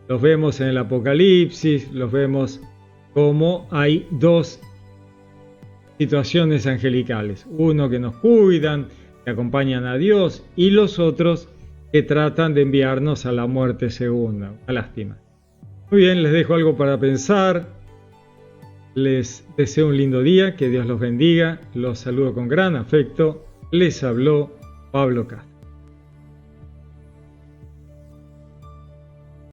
Los vemos en el Apocalipsis, los vemos como hay dos situaciones angelicales. Uno que nos cuidan, que acompañan a Dios, y los otros que tratan de enviarnos a la muerte segunda. Una lástima. Muy bien, les dejo algo para pensar. Les deseo un lindo día, que Dios los bendiga. Los saludo con gran afecto. Les habló Pablo Castro.